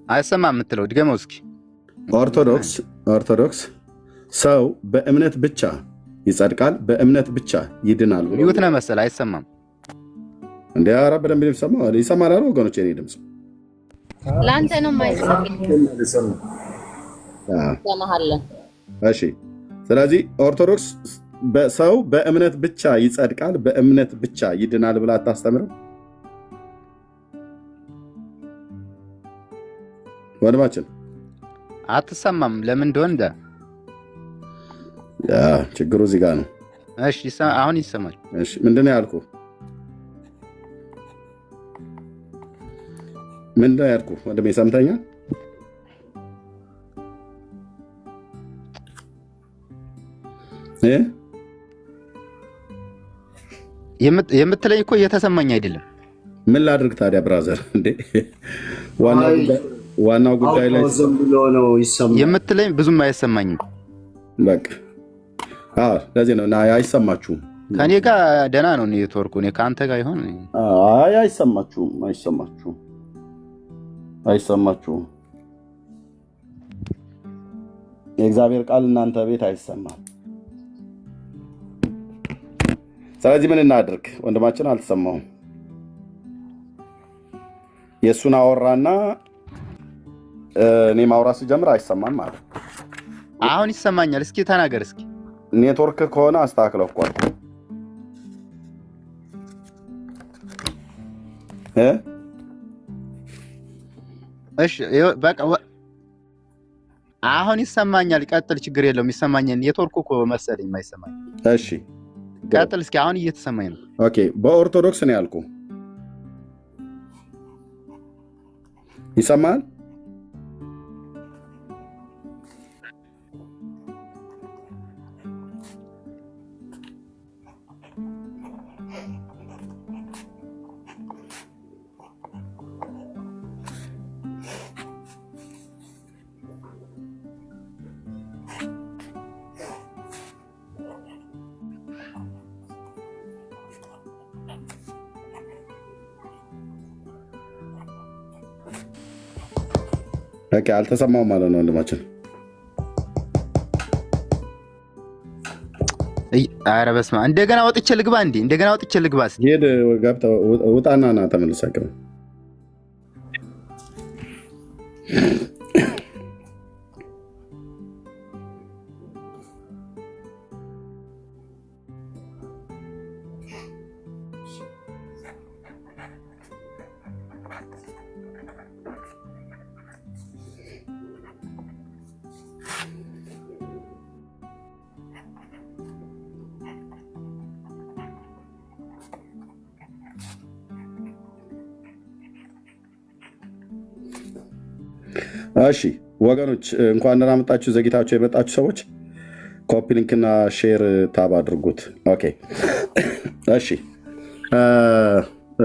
አይሰማም የምትለው ድገመው እስኪ።
ኦርቶዶክስ ሰው በእምነት ብቻ ይጸድቃል፣ በእምነት ብቻ ይድናል ብሎ
ይሁት ነው መሰል። አይሰማም
እንዴ? ኧረ በደንብ ይሰማል አይደል ወገኖች? የኔ ድምፅ
ለአንተ ነው የማይሰማው።
እሺ ስለዚህ ኦርቶዶክስ ሰው በእምነት ብቻ ይጸድቃል፣ በእምነት ብቻ ይድናል ብላ አታስተምርም? ወንድማችን
አትሰማም። ለምን እንደሆነ
ችግሩ እዚህ ጋር ነው።
እሺ አሁን ይሰማል።
እሺ ምንድነው ያልኩህ? ምንድነው ያልኩህ? ወንድሜ ሰምተኛል?
የምትለኝ እኮ እየተሰማኝ አይደለም።
ምን ላድርግ ታዲያ ብራዘር? እንዴ ዋናው ጉዳይ ላይ
የምትለኝ ብዙም አይሰማኝም።
በቃ ለዚህ ነው አይሰማችሁም።
ከኔ ጋር ደህና ነው ኔትወርኩ። እኔ ከአንተ ጋር ይሆን?
አይሰማችሁም። የእግዚአብሔር ቃል እናንተ ቤት አይሰማም። ስለዚህ ምን እናድርግ? ወንድማችን አልተሰማውም። የእሱን አወራና እኔ ማውራት ስጀምር አይሰማም ማለት።
አሁን ይሰማኛል። እስኪ ተናገር። እስኪ
ኔትወርክ ከሆነ አስተካክለው እኮ
እሺ በቃ አሁን ይሰማኛል። ቀጥል፣ ችግር የለውም። ይሰማኛል። ኔትወርኩ እኮ መሰለኝ የማይሰማኝ።
እሺ
ቀጥል እስኪ። አሁን እየተሰማኝ ነው።
ኦኬ በኦርቶዶክስ ነው ያልኩ። ይሰማል? ኦኬ አልተሰማውም ማለት ነው ወንድማችን።
ኧረ በስመ አብ። እንደገና ወጥቼ ልግባ እንዴ? እንደገና ወጥቼ ልግባ።
ሄድ ገብተህ ውጣና ና ተመልሰህ ግባ። እሺ ወገኖች እንኳን ደህና መጣችሁ። ዘግይታችሁ የመጣችሁ ሰዎች ኮፒ ሊንክና ሼር ታብ አድርጉት። ኦኬ እሺ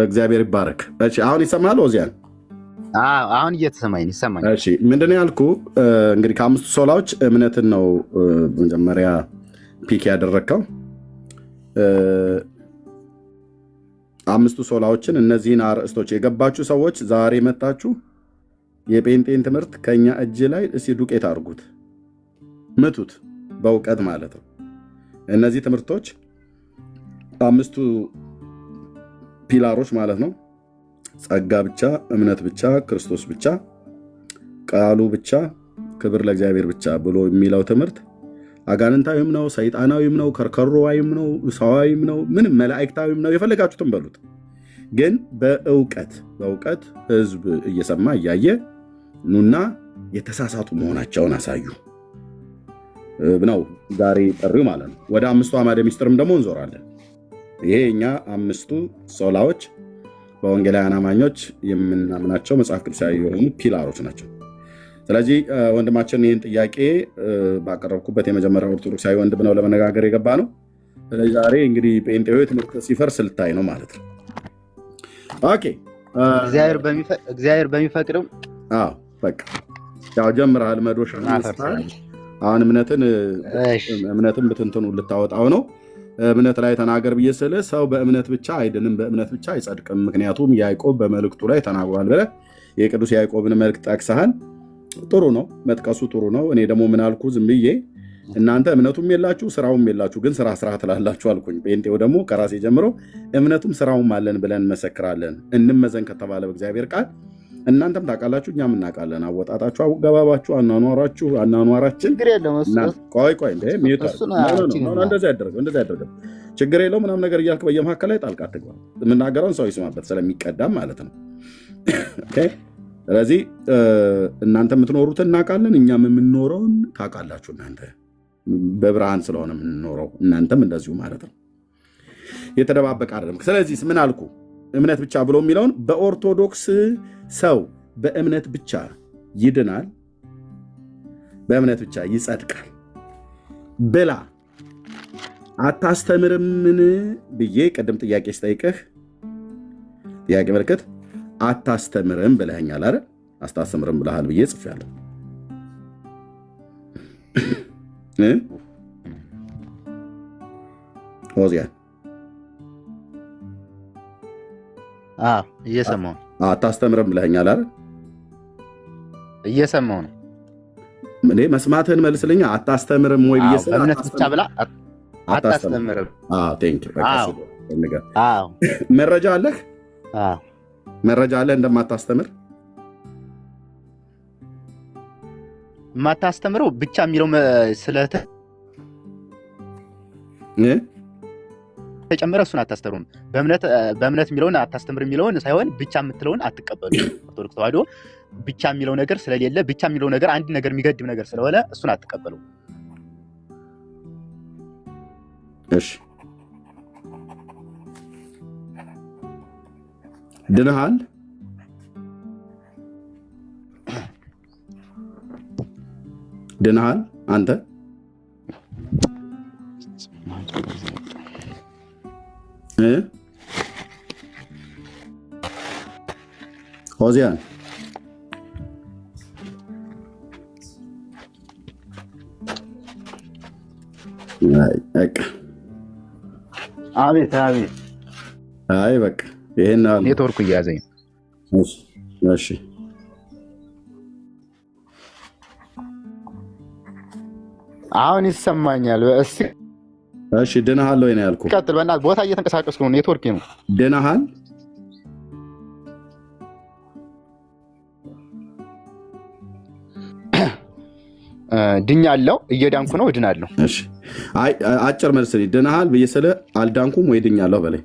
እግዚአብሔር ይባረክ። እሺ አሁን ይሰማል ኦዚያን?
አሁን እየተሰማኝ ይሰማኝ።
እሺ ምንድነው ያልኩ? እንግዲህ ከአምስቱ ሶላዎች እምነትን ነው መጀመሪያ ፒክ ያደረግከው። አምስቱ ሶላዎችን እነዚህን አርዕስቶች የገባችሁ ሰዎች ዛሬ መጣችሁ የጴንጤን ትምህርት ከኛ እጅ ላይ እስቲ ዱቄት አድርጉት፣ ምቱት፣ በእውቀት ማለት ነው። እነዚህ ትምህርቶች አምስቱ ፒላሮች ማለት ነው። ጸጋ ብቻ፣ እምነት ብቻ፣ ክርስቶስ ብቻ፣ ቃሉ ብቻ ክብር ለእግዚአብሔር ብቻ ብሎ የሚለው ትምህርት አጋንንታዊም ነው፣ ሰይጣናዊም ነው፣ ከርከሮዋይም ነው፣ ሰዋዊም ነው፣ ምንም መላእክታዊም ነው፣ የፈለጋችሁትን በሉት። ግን በእውቀት ህዝብ እየሰማ እያየ ኑና የተሳሳቱ መሆናቸውን አሳዩ ነው ዛሬ ጥሪው ማለት ነው። ወደ 5ቱ አዕማደ ምስጢርም ደግሞ እንዞራለን። ይሄ እኛ 5ቱ ሶላዎች በወንጌላውያን አማኞች የምናምናቸው መጽሐፍ ቅዱሳዊ የሆኑ ፒላሮች ናቸው። ስለዚህ ወንድማችን ይህን ጥያቄ ባቀረብኩበት የመጀመሪያ ኦርቶዶክሳዊ ወንድም ነው ለመነጋገር የገባ ነው። ስለዚህ ዛሬ እንግዲህ ጴንጤው ትምህርት ሲፈርስ ልታይ ነው ማለት ነው። ኦኬ
እግዚአብሔር በሚፈቅደው
በቃ ያው ጀምረሃል መዶሻ። አሁን እምነትን ብትንትኑ ልታወጣው ነው። እምነት ላይ ተናገር ብዬ ስለ ሰው በእምነት ብቻ አይድንም፣ በእምነት ብቻ አይጸድቅም። ምክንያቱም ያዕቆብ በመልእክቱ ላይ ተናግሯል ብለህ የቅዱስ ያዕቆብን መልእክት ጠቅሰሃል። ጥሩ ነው፣ መጥቀሱ ጥሩ ነው። እኔ ደግሞ ምን አልኩ? ዝም ብዬ እናንተ እምነቱም የላችሁ ስራውም የላችሁ፣ ግን ስራ ትላላችሁ አልኩኝ። ጴንጤው ደግሞ ከራሴ ጀምሮ እምነቱም ስራውም አለን ብለን እንመሰክራለን። እንመዘን ከተባለ በእግዚአብሔር ቃል እናንተም ታውቃላችሁ፣ እኛም እናውቃለን። አወጣጣችሁ፣ አገባባችሁ፣ አኗኗራችን ቆይ እንደዚህ ያደረገ ችግር የለው ምናምን ነገር እያልክ በየመካከል ላይ ጣልቃ አትግባ። የምናገረውን ሰው ይስማበት ስለሚቀዳም ማለት ነው። ስለዚህ እናንተ የምትኖሩትን እናውቃለን፣ እኛም የምንኖረውን ታውቃላችሁ። እናንተ በብርሃን ስለሆነ የምንኖረው እናንተም እንደዚሁ ማለት ነው። የተደባበቀ አይደለም። ስለዚህ ምን አልኩ? እምነት ብቻ ብሎ የሚለውን በኦርቶዶክስ ሰው በእምነት ብቻ ይድናል፣ በእምነት ብቻ ይጸድቃል ብላ አታስተምርምን ብዬ ቅድም ጥያቄ ስጠይቅህ ጥያቄ ምልክት አታስተምርም ብለኸኛል አይደል? አታስተምርም ብለሃል ብዬ ጽፌያለሁ። ሆዚያን
እየሰማሁ
አታስተምርም ብለኸኛል አይደል?
እየሰማሁ ነው።
እኔ መስማትህን መልስልኝ። አታስተምርም ወይ ብዬ ስለ
በእምነት ብቻ ብላ አታስተምርም።
መረጃ አለህ? መረጃ አለህ እንደማታስተምር?
የማታስተምረው ብቻ የሚለው ተጨመረ እሱን አታስተምሩም። በእምነት የሚለውን አታስተምር የሚለውን ሳይሆን ብቻ የምትለውን አትቀበሉ። ኦርቶዶክስ ተዋሕዶ ብቻ የሚለው ነገር ስለሌለ ብቻ የሚለው ነገር አንድ ነገር የሚገድብ ነገር ስለሆነ እሱን አትቀበሉ።
እሺ ድነሃል? ድነሃል አንተ? ሆዚያን
አቤት።
አይ በቃ ይሄን
ኔትወርኩ እያዘኝ።
እሺ
አሁን ይሰማኛል።
እሺ ድነሃል ወይ ነው ያልኩህ?
ቀጥል በእናትህ። ቦታ እየተንቀሳቀስኩ ነው። ኔትወርክ ነው።
ድነሃል?
ድኛለሁ፣ እየዳንኩ ነው፣ እድናለሁ።
እሺ አይ አጭር መልስ ነኝ። ድነሃል ብዬ ስለ አልዳንኩም ወይ ድኛለሁ በላይ።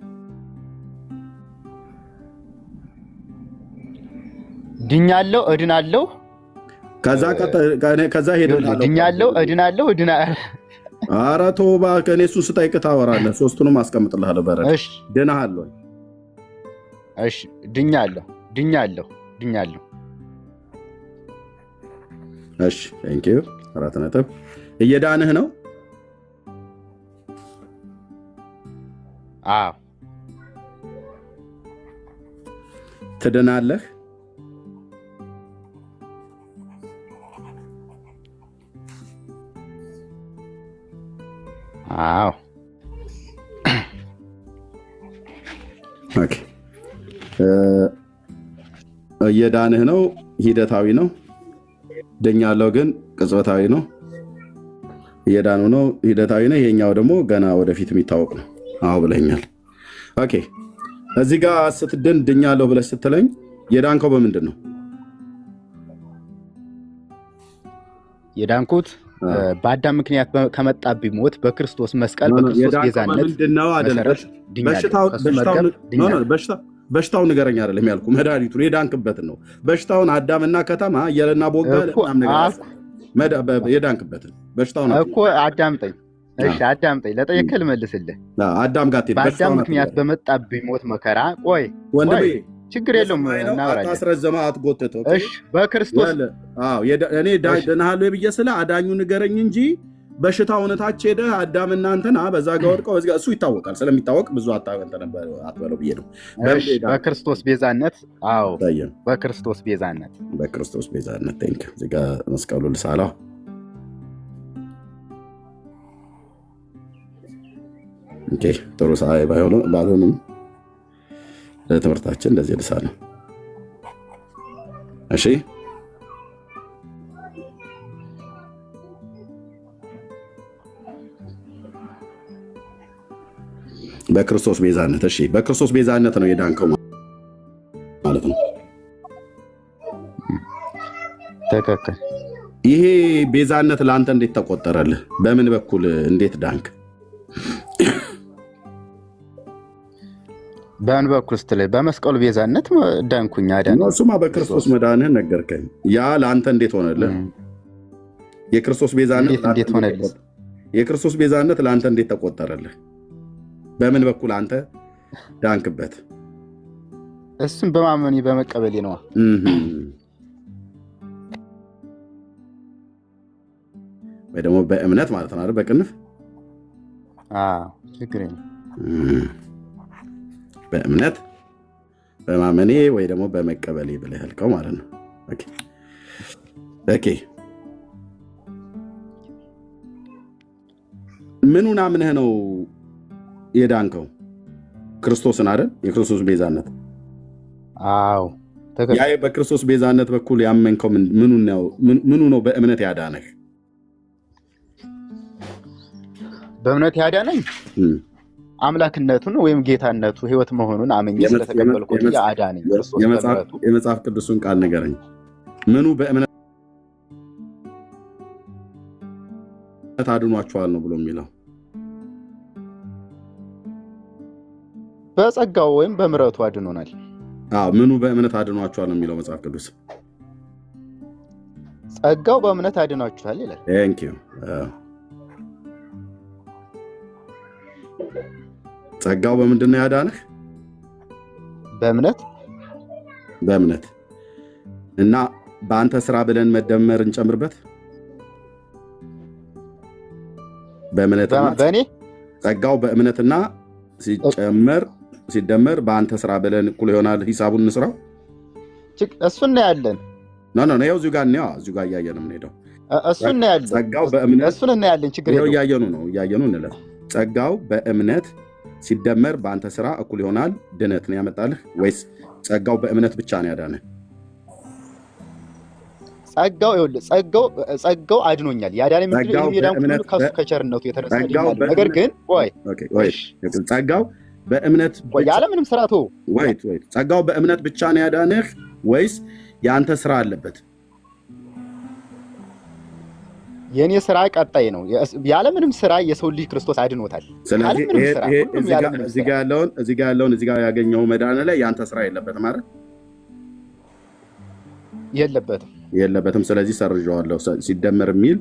ድኛለሁ፣ እድናለሁ።
ከዛ ሄደላለሁ።
ድኛለሁ፣ እድናለሁ፣
ኧረ ተው እባክህ፣ እኔ እሱን ስጠይቅህ ታወራለህ። ሶስቱንም አስቀምጥልሃለሁ። በረድ ድነሃል ወይ?
እሺ ድኛለሁ።
እሺ ቴንኪው። 4 ነጥብ። እየዳንህ ነው?
አዎ።
ትድናለህ?
አዎ።
ኦኬ። እየዳንህ ነው? ሂደታዊ ነው። ድኛለሁ ግን ቅጽበታዊ ነው። እየዳኑ ነው፣ ሂደታዊ ነው። ይሄኛው ደግሞ ገና ወደፊት የሚታወቅ ነው። አዎ ብለኛል። ኦኬ። እዚህ ጋር ስትድን ድኛለሁ ብለህ ስትለኝ የዳንከው በምንድን ነው?
የዳንኩት በአዳም ምክንያት ከመጣብኝ ሞት በክርስቶስ መስቀል በክርስቶስ ቤዛነት
ምንድነው አይደለም። በሽታው ንገረኝ አይደለም ያልኩ መድኃኒቱን የዳንክበትን ነው። በሽታውን አዳምና ከተማ እያለና ቦጋ የዳንክበትን በሽታውን
እኮ አዳምጠኝ። እሺ አዳምጠኝ፣ ለጠየቅህ ልመልስልህ።
አዳም ጋር
በአዳም ምክንያት በመጣብኝ ሞት መከራ ቆይ
ወንድሜ
ችግር የለውም እናወራለን።
አታስረዘማ፣ አትጎትተው።
እሺ በክርስቶስ
እኔ ድናሃለሁ ብዬ ስለ አዳኙ ንገረኝ እንጂ በሽታውን ታች ሄደህ አዳም እናንተና በዛ ጋር ወድቀው በዚህ ጋር እሱ ይታወቃል። ስለሚታወቅ ብዙ አትበለው ብዬ ነው።
በክርስቶስ ቤዛነት። አዎ በክርስቶስ ቤዛነት፣
በክርስቶስ ቤዛነት። ቴንክ እዚህ ጋር መስቀሉ ልሳላው። ኦኬ ጥሩ ሰዓይ ባይሆንም ለትምህርታችን እንደዚህ ልሳ ነው። እሺ በክርስቶስ ቤዛነት። እሺ በክርስቶስ ቤዛነት ነው የዳንከው ማለት ነው።
ተከከለ።
ይሄ ቤዛነት ለአንተ እንዴት ተቆጠረልህ? በምን በኩል እንዴት ዳንክ?
በምን በኩል ስትለኝ በመስቀሉ ቤዛነት ዳንኩኝ። አዳን
እሱማ በክርስቶስ መዳንህን ነገርከኝ። ያ ለአንተ እንዴት ሆነልህ? የክርስቶስ ቤዛነት
እንዴት ሆነልህ?
የክርስቶስ ቤዛነት ለአንተ እንዴት ተቆጠረልህ? በምን በኩል አንተ ዳንክበት?
እሱም በማመኔ በመቀበሌ ነው።
ወይ ደግሞ በእምነት ማለት ነው አይደል? በቅንፍ
ችግር የለም።
በእምነት በማመኔ ወይ ደግሞ በመቀበሌ ብለህ ያልከው ማለት ነው። ኦኬ ምኑን አምነህ ነው የዳንከው? ክርስቶስን አይደል? የክርስቶስ ቤዛነት።
አዎ
ያ በክርስቶስ ቤዛነት በኩል ያመንከው ምኑ ነው? በእምነት ያዳነህ?
በእምነት ያዳነኝ አምላክነቱን ወይም ጌታነቱ ሕይወት መሆኑን አመኘ ስለተቀበልኩት ያዳነኝ ክርስቶስ።
የመጽሐፍ ቅዱሱን ቃል ንገረኝ። ምኑ በእምነት አድኗቸዋል ነው ብሎ የሚለው?
በጸጋው ወይም በምሕረቱ አድኖናል።
ምኑ በእምነት አድኗቸዋል ነው የሚለው መጽሐፍ ቅዱስ?
ጸጋው በእምነት አድኗቸዋል ይላል።
ቴንክ ዩ። ጸጋው በምንድን ነው ያዳነህ? በእምነት እና በአንተ ስራ ብለን መደመር እንጨምርበት።
በእኔ
ጸጋው በእምነትና ሲደመር በአንተ ስራ ብለን እኩል ይሆናል። ሂሳቡን እንስራው።
እሱን ነው ያለን።
ይኸው እዚሁ ጋር እያየን የምንሄደው
እሱን ነው ያለን።
ጸጋው በእምነት
እሱን ነው ያለን። ችግር የለውም።
እያየኑ እንለፍ። ጸጋው በእምነት ሲደመር በአንተ ስራ እኩል ይሆናል ድነት ነው ያመጣልህ ወይስ ጸጋው በእምነት ብቻ ነው ያዳነህ?
ጸጋው አድኖኛል። ያዳነኝ ከሱ ከቸርነቱ የተነሳ ነገር ግን
ጸጋው በእምነት
ያለምንም ስራ
ጸጋው በእምነት ብቻ ነው ያዳነህ ወይስ የአንተ ስራ አለበት?
የኔ ስራ ቀጣይ ነው። ያለምንም ስራ የሰው ልጅ ክርስቶስ አድኖታል።
ስለዚህ እዚህ ጋር ያገኘው መዳን ላይ የአንተ ስራ የለበትም ማለት የለበትም። ስለዚህ ሰርዣዋለሁ። ሲደመር የሚል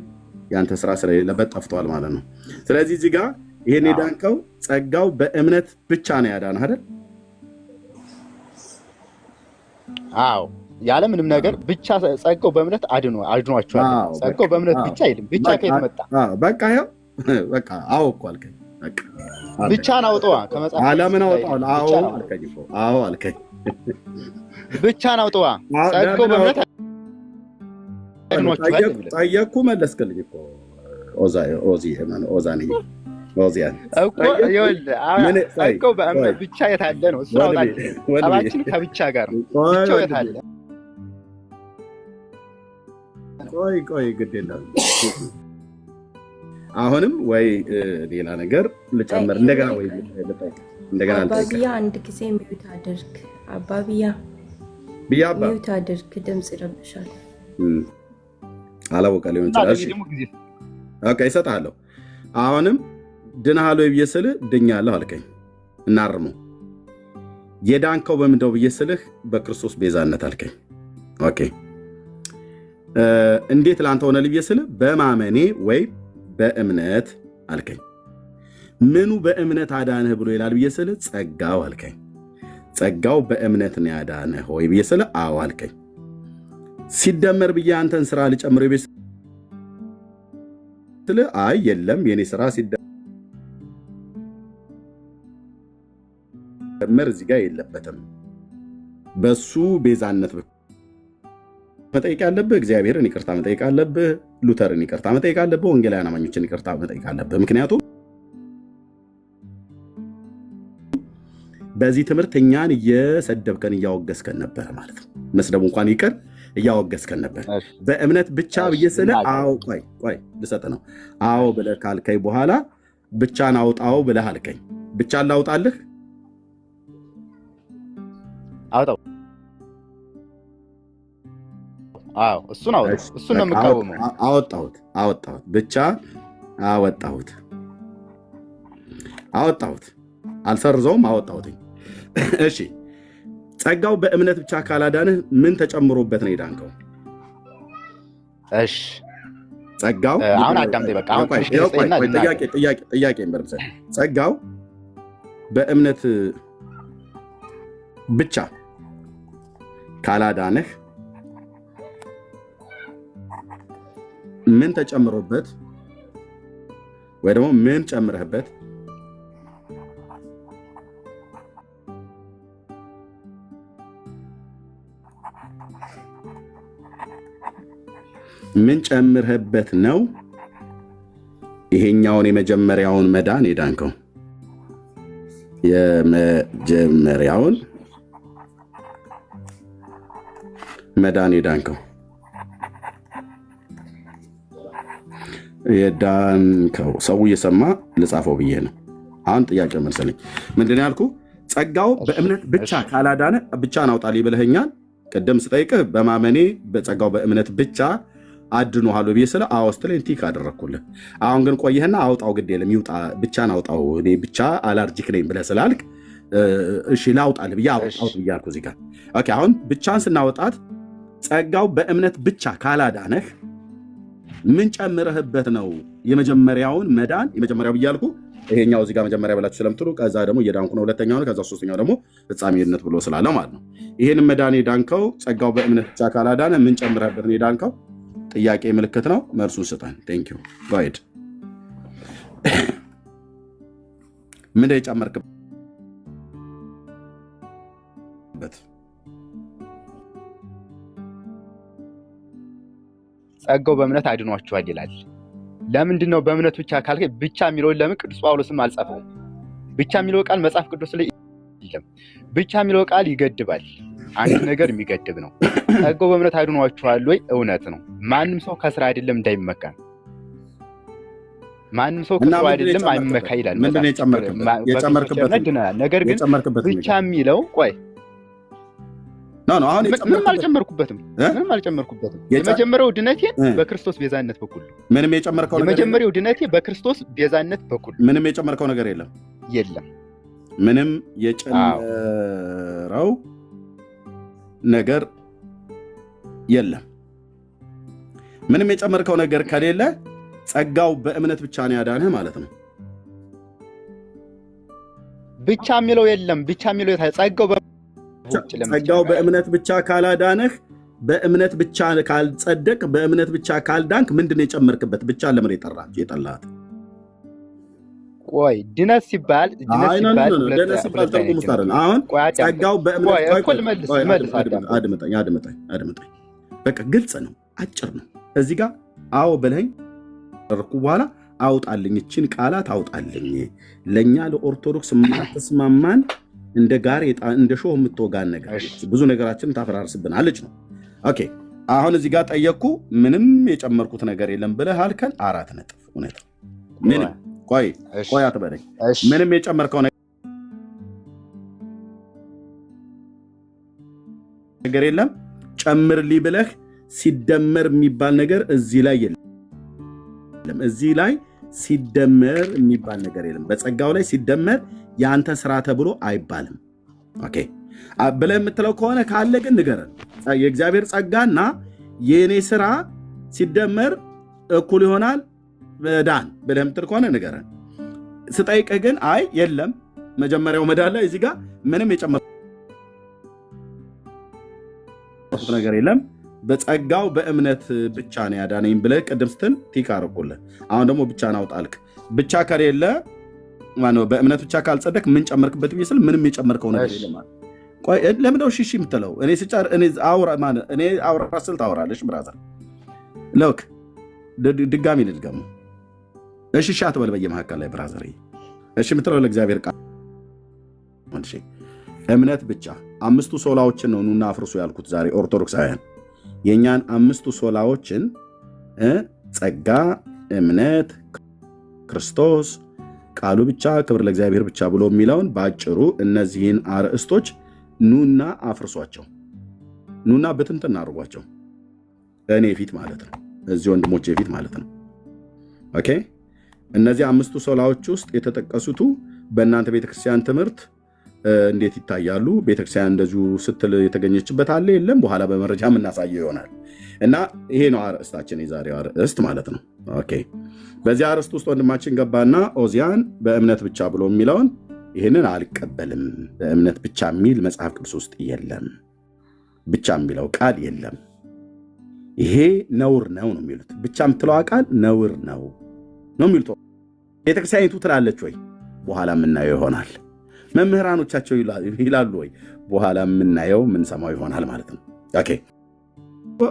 የአንተ ስራ ስለሌለበት ጠፍቷል ማለት ነው። ስለዚህ እዚህ ጋር ይሄን የዳንከው ጸጋው በእምነት ብቻ ነው ያዳነህ አይደል?
አዎ ያለምንም ነገር ብቻ ጸጋው በእምነት አድኗቸዋል። ጸጋው በእምነት ብቻ አይልም። ብቻ ከየት መጣ?
በቃ አዎ እኮ አልከኝ።
ብቻን አውጣዋ ከመጽሐፍ
ዓለምን አውጣው። አዎ አልከኝ።
ብቻን አውጣዋ ጸጋው በእምነት አድኗቸዋል።
ጠየቅኩ መለስክልኝ እኮ ኦዚያን
እኮ ይኸውልህ ጸጋው በእምነት ብቻ የታለ ነው? እሱ አውጣልኝ። ጠባችን ከብቻ ጋር ነው። ብቻው የታለ?
ቆይ ግድ የለም። አሁንም ወይ ሌላ ነገር ልጨምር እንደገና ወይ እንደገና
አባብያ አንድ ጊዜ ሚዩት አድርግ። አባብያ ሚዩት አድርግ። ድምጽ ይረብሻል።
አላወቀ ሊሆን ይችላል። ኦኬ እሰጥሃለሁ። አሁንም ድነሃል ወይ ብዬ ስልህ ድኛለሁ አልከኝ። እናርመው። የዳንከው በምንድነው ብዬ ስልህ በክርስቶስ ቤዛነት አልከኝ። ኦኬ እንዴት ላንተ ሆነ ብዬ ስልህ በማመኔ ወይ በእምነት አልከኝ። ምኑ በእምነት አዳነህ ብሎ ይላል ብዬ ስልህ ጸጋው አልከኝ። ጸጋው በእምነት ነው ያዳነህ ወይ ብዬ ስልህ አዎ አልከኝ። ሲደመር ብዬ አንተን ስራ ልጨምር ብዬ ስልህ አይ የለም የኔ ስራ ሲደመር እዚህ ጋር የለበትም። በሱ ቤዛነት መጠየቅ ያለብህ እግዚአብሔርን ይቅርታ መጠየቅ አለብህ፣ ሉተርን ይቅርታ መጠየቅ አለብህ፣ ወንጌላውያን አማኞችን ይቅርታ መጠየቅ አለብህ። ምክንያቱም በዚህ ትምህርት እኛን እየሰደብከን እያወገዝከን ነበር ማለት ነው። መስደቡ እንኳን ይቅር እያወገዝከን ነበር። በእምነት ብቻ ብዬ ስልህ አዎ ቆይ ልሰጥ ነው። አዎ ብለህ ካልከኝ በኋላ ብቻን አውጣው ብለህ አልከኝ። ብቻን ላውጣልህ?
አውጣው። አዎ እሱን ነው የምቃወመው። አወጣሁት። ብቻ አወጣሁት። አልሰርዘውም፣ አወጣሁት። እሺ ጸጋው በእምነት ብቻ ካላዳንህ ምን ተጨምሮበት ነው የዳንከው? እሺ ጸጋው አሁን አዳምጠኝ። በቃ አሁን ጥያቄ እንበርብሰ ጸጋው በእምነት ብቻ ካላዳንህ ምን ተጨምሮበት ወይ ደግሞ ምን ጨምረህበት ምን ጨምረህበት ነው ይሄኛውን የመጀመሪያውን መዳን የዳንከው? የመጀመሪያውን መዳን የዳንከው ሰው እየሰማ ልጻፈው ብዬ ነው። አሁን ጥያቄ መሰለኝ። ምንድን ያልኩ? ጸጋው በእምነት ብቻ ካላዳነ ብቻን አውጣልኝ ብለኸኛል። ቅድም ስጠይቅህ በማመኔ በጸጋው በእምነት ብቻ አድኖሃለሁ ብዬ ስለ አዎ ስትለኝ ቲክ አደረግኩልህ። አሁን ግን ቆየህና አውጣው ግድ የለም ይውጣ ብቻን አውጣው እኔ ብቻ አላርጂክ ነኝ ብለህ ስላልክ እሺ ላውጣልህ ብዬ አውጣው ብያልኩ እዚህ ጋር። ኦኬ አሁን ብቻን ስናወጣት ጸጋው በእምነት ብቻ ካላዳነህ ምን ጨምረህበት ነው የመጀመሪያውን መዳን? የመጀመሪያው ብያልኩ ይሄኛው እዚህ ጋር መጀመሪያ ብላችሁ ስለምትሉ ከዛ ደግሞ እየዳንኩ ነው ሁለተኛው ነው ከዛ ሶስተኛው ደግሞ ፍጻሜነት ብሎ ስላለው ማለት ነው። ይሄን መዳን የዳንከው ጸጋው በእምነት ብቻ ካላዳነ ምን ጨምረህበት ነው የዳንከው? ጥያቄ ምልክት ነው። መልሱን ስጠን። ቴንክ ዩ ጋይድ። ምን የጨመርክበት? ጸጋው በእምነት አድኗችኋል ይላል። ለምንድን ነው በእምነት ብቻ ካልከኝ ብቻ የሚለውን ለምን ቅዱስ ጳውሎስም አልጻፈውም? ብቻ የሚለው ቃል መጽሐፍ ቅዱስ ላይ የለም። ብቻ የሚለው ቃል ይገድባል። አንድ ነገር የሚገድብ ነው። ጸጋው በእምነት አድኗችኋል ወይ? እውነት ነው። ማንም ሰው ከስራ አይደለም እንዳይመካ፣ ማንም ሰው ከስራ አይደለም አይመካ ይላል።
ምንድነው የጨመርክበት?
ነገር ግን ብቻ የሚለው ቆይ
አሁን
ምንም አልጨመርኩበትም። የመጀመሪያው ድነቴ በክርስቶስ ቤዛነት በኩል ነው።
ምንም የጨመርከው ነገር
የመጀመሪያው ድነቴ በክርስቶስ ቤዛነት በኩል
ምንም የጨመርከው ነገር የለም። ምንም የጨመረው ነገር የለም። ምንም የጨመርከው ነገር ከሌለ ጸጋው በእምነት ብቻ ነው ያዳንህ ማለት ነው።
ብቻ የሚለው የለም። ብቻ የሚለው
ጸጋው በእምነት ብቻ ካላዳነህ፣ በእምነት ብቻ ካልጸደቅ፣ በእምነት ብቻ ካልዳንክ ምንድን ነው የጨመርክበት? ብቻ ለምን የጠላሃት?
ቆይ ድነት ሲባል
ትርጉም ውስጥ አይደለም። አሁን ጸጋው በእምነት አድምጠኝ። በቃ ግልጽ ነው፣ አጭር ነው። እዚህ ጋር አዎ ብለኸኝ ረኩ በኋላ አውጣልኝ፣ እችን ቃላት አውጣልኝ። ለእኛ ለኦርቶዶክስ የማትስማማን እንደ ጋሬጣ እንደ ሾህ የምትወጋን ነገር ብዙ ነገራችን ታፈራርስብናለች ነው። ኦኬ አሁን እዚህ ጋር ጠየቅኩ፣ ምንም የጨመርኩት ነገር የለም ብለህ አልከን። 4 ነጥብ። እውነት ምንም ቆይ አትበለኝ። ምንም የጨመርከው ነገር የለም። ጨምርልኝ ብለህ ሲደመር የሚባል ነገር እዚህ ላይ የለም። እዚህ ላይ ሲደመር የሚባል ነገር የለም። በጸጋው ላይ ሲደመር የአንተ ስራ ተብሎ አይባልም። ኦኬ ብለህ የምትለው ከሆነ ካለ ግን ንገረን። የእግዚአብሔር ጸጋና የእኔ ስራ ሲደመር እኩል ይሆናል መዳን ብለህ የምትል ከሆነ ንገረን። ስጠይቅህ ግን አይ የለም መጀመሪያው መዳን ላይ እዚህ ጋር ምንም የጨመርኩት ነገር የለም በጸጋው በእምነት ብቻ ነው ያዳነኝ ብለህ ቅድም ስትል ቲክ አደረኩልህ። አሁን ደግሞ ብቻ ናውጣልክ። ብቻ ከሌለ ማነው በእምነት ብቻ ካልጸደቅ ምን ጨመርክበት ቢስል ምንም የጨመርከው ነገር የለም ማለት። ቆይ ለምንድነው ሽሺ የምትለው? እኔ ስጫር እኔ አውራ ስል ታወራለሽ ብራዘር። ሎክ ድጋሚ ልድገሙ። እሺ አትበል በየመካከል ላይ ብራዘር። እሺ የምትለው ለእግዚአብሔር ቃል እምነት ብቻ። አምስቱ ሶላዎችን ነው ኑና አፍርሱ ያልኩት ዛሬ ኦርቶዶክሳውያን የኛን አምስቱ ሶላዎችን ጸጋ፣ እምነት፣ ክርስቶስ፣ ቃሉ ብቻ፣ ክብር ለእግዚአብሔር ብቻ ብሎ የሚለውን በአጭሩ እነዚህን አርእስቶች ኑና አፍርሷቸው። ኑና ብትንትን አድርጓቸው። እኔ ፊት ማለት ነው፣ እዚህ ወንድሞቼ ፊት ማለት ነው። ኦኬ እነዚህ አምስቱ ሶላዎች ውስጥ የተጠቀሱቱ በእናንተ ቤተክርስቲያን ትምህርት እንዴት ይታያሉ? ቤተክርስቲያን እንደዚሁ ስትል የተገኘችበት አለ የለም? በኋላ በመረጃ የምናሳየው ይሆናል። እና ይሄ ነው አርእስታችን፣ የዛሬው አርእስት ማለት ነው። ኦኬ በዚህ አርእስት ውስጥ ወንድማችን ገባና ኦዚያን በእምነት ብቻ ብሎ የሚለውን ይህንን አልቀበልም፣ በእምነት ብቻ የሚል መጽሐፍ ቅዱስ ውስጥ የለም፣ ብቻ የሚለው ቃል የለም፣ ይሄ ነውር ነው ነው የሚሉት። ብቻ የምትለዋ ቃል ነውር ነው ነው የሚሉት። ቤተክርስቲያኒቱ ትላለች ወይ? በኋላ የምናየው ይሆናል። መምህራኖቻቸው ይላሉ ወይ? በኋላ የምናየው የምንሰማው ይሆናል ማለት ነው። ኦኬ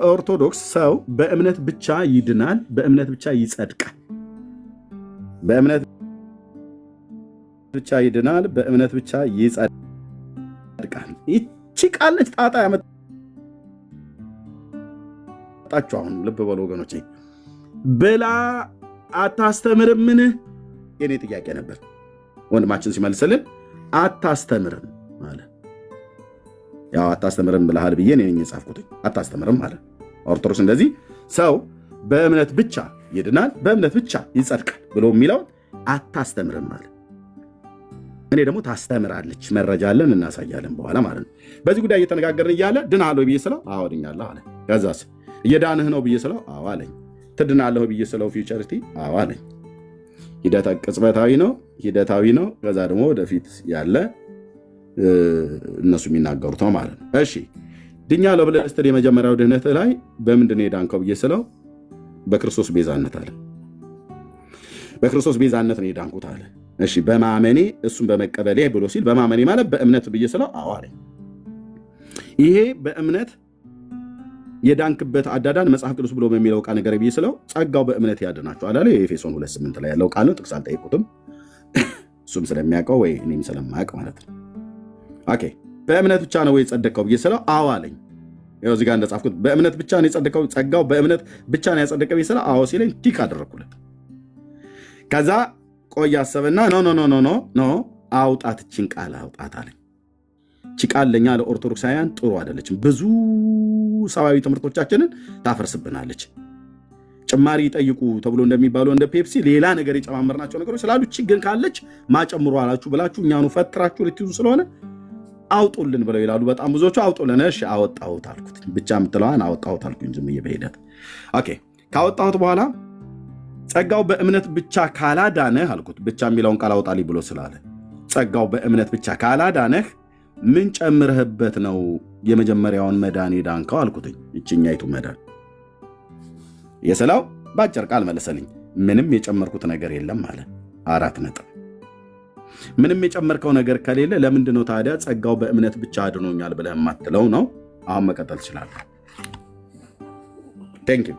ኦርቶዶክስ ሰው በእምነት ብቻ ይድናል፣ በእምነት ብቻ ይጸድቃል። በእምነት ብቻ ይድናል፣ በእምነት ብቻ ይጸድቃል። ይቺ ቃል ነች ጣጣ ያመጣችሁ። አሁን ልብ በሉ ወገኖቼ፣ ብላ አታስተምርምን? የኔ ጥያቄ ነበር። ወንድማችን ሲመልስልን አታስተምርም አለ። ያው አታስተምርም ብለሃል ብዬ እኔ ነኝ የጻፍኩት። አታስተምርም አለ ኦርቶዶክስ። እንደዚህ ሰው በእምነት ብቻ ይድናል፣ በእምነት ብቻ ይጸድቃል ብሎ የሚለው አታስተምርም አለ። እኔ ደግሞ ታስተምራለች፣ መረጃ አለን እናሳያለን በኋላ ማለት ነው። በዚህ ጉዳይ እየተነጋገርን እያለ ድናለሁ ብዬ ስለው አዎ ድኛለሁ አለ። ከዛስ እየዳንህ ነው ብዬ ስለው አዎ አለኝ። ትድናለሁ ብዬ ስለው ፊውቸሪቲ አዎ አለኝ። ሂደት ቅጽበታዊ ነው፣ ሂደታዊ ነው። ከዛ ደግሞ ወደፊት ያለ እነሱ የሚናገሩት ነው ማለት ነው። እሺ ድኛለሁ ብለህ ስትል የመጀመሪያው ድህነት ላይ በምንድን ነው የዳንከው ብዬ ስለው በክርስቶስ ቤዛነት አለ። በክርስቶስ ቤዛነት ነው የዳንኩት አለ። እሺ በማመኔ እሱን በመቀበሌ ብሎ ሲል በማመኔ ማለት በእምነት ብዬ ስለው አዎ አለኝ። ይሄ በእምነት የዳንክበት አዳዳን መጽሐፍ ቅዱስ ብሎ በሚለው ቃል ነገር ብዬ ስለው ጸጋው በእምነት ያድናችኋል አለ። የኤፌሶን 2:8 ላይ ያለው ቃል ነው። ጥቅስ አልጠይቁትም፣ እሱም ስለሚያውቀው ወይ እኔም ስለማያውቅ ማለት ነው። ኦኬ በእምነት ብቻ ነው ወይ የጸደቀው ብዬ ስለው አዎ አለኝ። ያው እዚህ ጋር እንደጻፍኩት በእምነት ብቻ ነው የጸደቀው፣ ጸጋው በእምነት ብቻ ነው ያጸደቀው ብዬ ስለው አዎ ሲለኝ ቲክ አደረኩለት። ከዛ ቆይ አሰበና ኖ አውጣት፣ እችን ቃል አውጣት አለኝ። እቺ ቃል ለኛ ለኦርቶዶክሳውያን ጥሩ አይደለችም። ብዙ ሰዋዊ ትምህርቶቻችንን ታፈርስብናለች። ጭማሪ ይጠይቁ ተብሎ እንደሚባለው እንደ ፔፕሲ ሌላ ነገር የጨማመርናቸው ነገሮች ስላሉ ችግር ካለች ማጨምሩ አላችሁ ብላችሁ እኛኑ ፈትራችሁ ልትይዙ ስለሆነ አውጡልን ብለው ይላሉ በጣም ብዙዎቹ። አውጡልን። እሺ አወጣሁት አልኩት። ብቻ የምትለዋን አወጣሁት አልኩኝ ዝም ብዬ በሂደት። ኦኬ ካወጣሁት በኋላ ጸጋው በእምነት ብቻ ካላዳነህ አልኩት። ብቻ የሚለውን ቃል አውጣልኝ ብሎ ስላለ ጸጋው በእምነት ብቻ ካላዳነህ ምን ጨምረህበት ነው የመጀመሪያውን መዳን የዳንከው አልኩትኝ። ይችኛይቱ መዳን የስለው በአጭር ቃል መለሰልኝ። ምንም የጨመርኩት ነገር የለም አለ። 4 ነጥብ። ምንም የጨመርከው ነገር ከሌለ ለምንድነው ታዲያ ጸጋው በእምነት ብቻ አድኖኛል ብለህ የማትለው ነው? አሁን መቀጠል ትችላለህ። ቴንክ ዩ።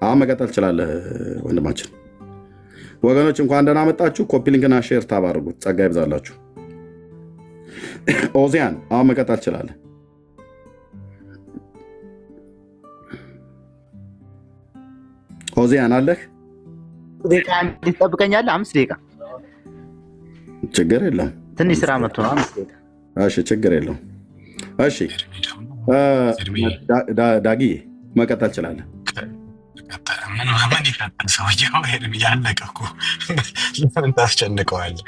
አሁን መቀጠል ትችላለህ ወንድማችን። ወገኖች እንኳን ደህና መጣችሁ። ኮፒ ሊንክና ሼር ታብ አድርጉት። ጸጋ ይብዛላችሁ። ኦዚያን አሁን መቀጠል ትችላለህ። ኦዚያን አለህ?
ደቂቃ እንዲጠብቀኛለህ? 5 ደቂቃ
ችግር የለም።
ትንሽ ስራ መጥቶ ነው። 5 ደቂቃ
እሺ ችግር የለም። እሺ ዳጊ መቀጠል ትችላለህ።
ምን ይቀጥል ሰውየው? ያለቀ እኮ ለምን ታስጨንቀዋለህ?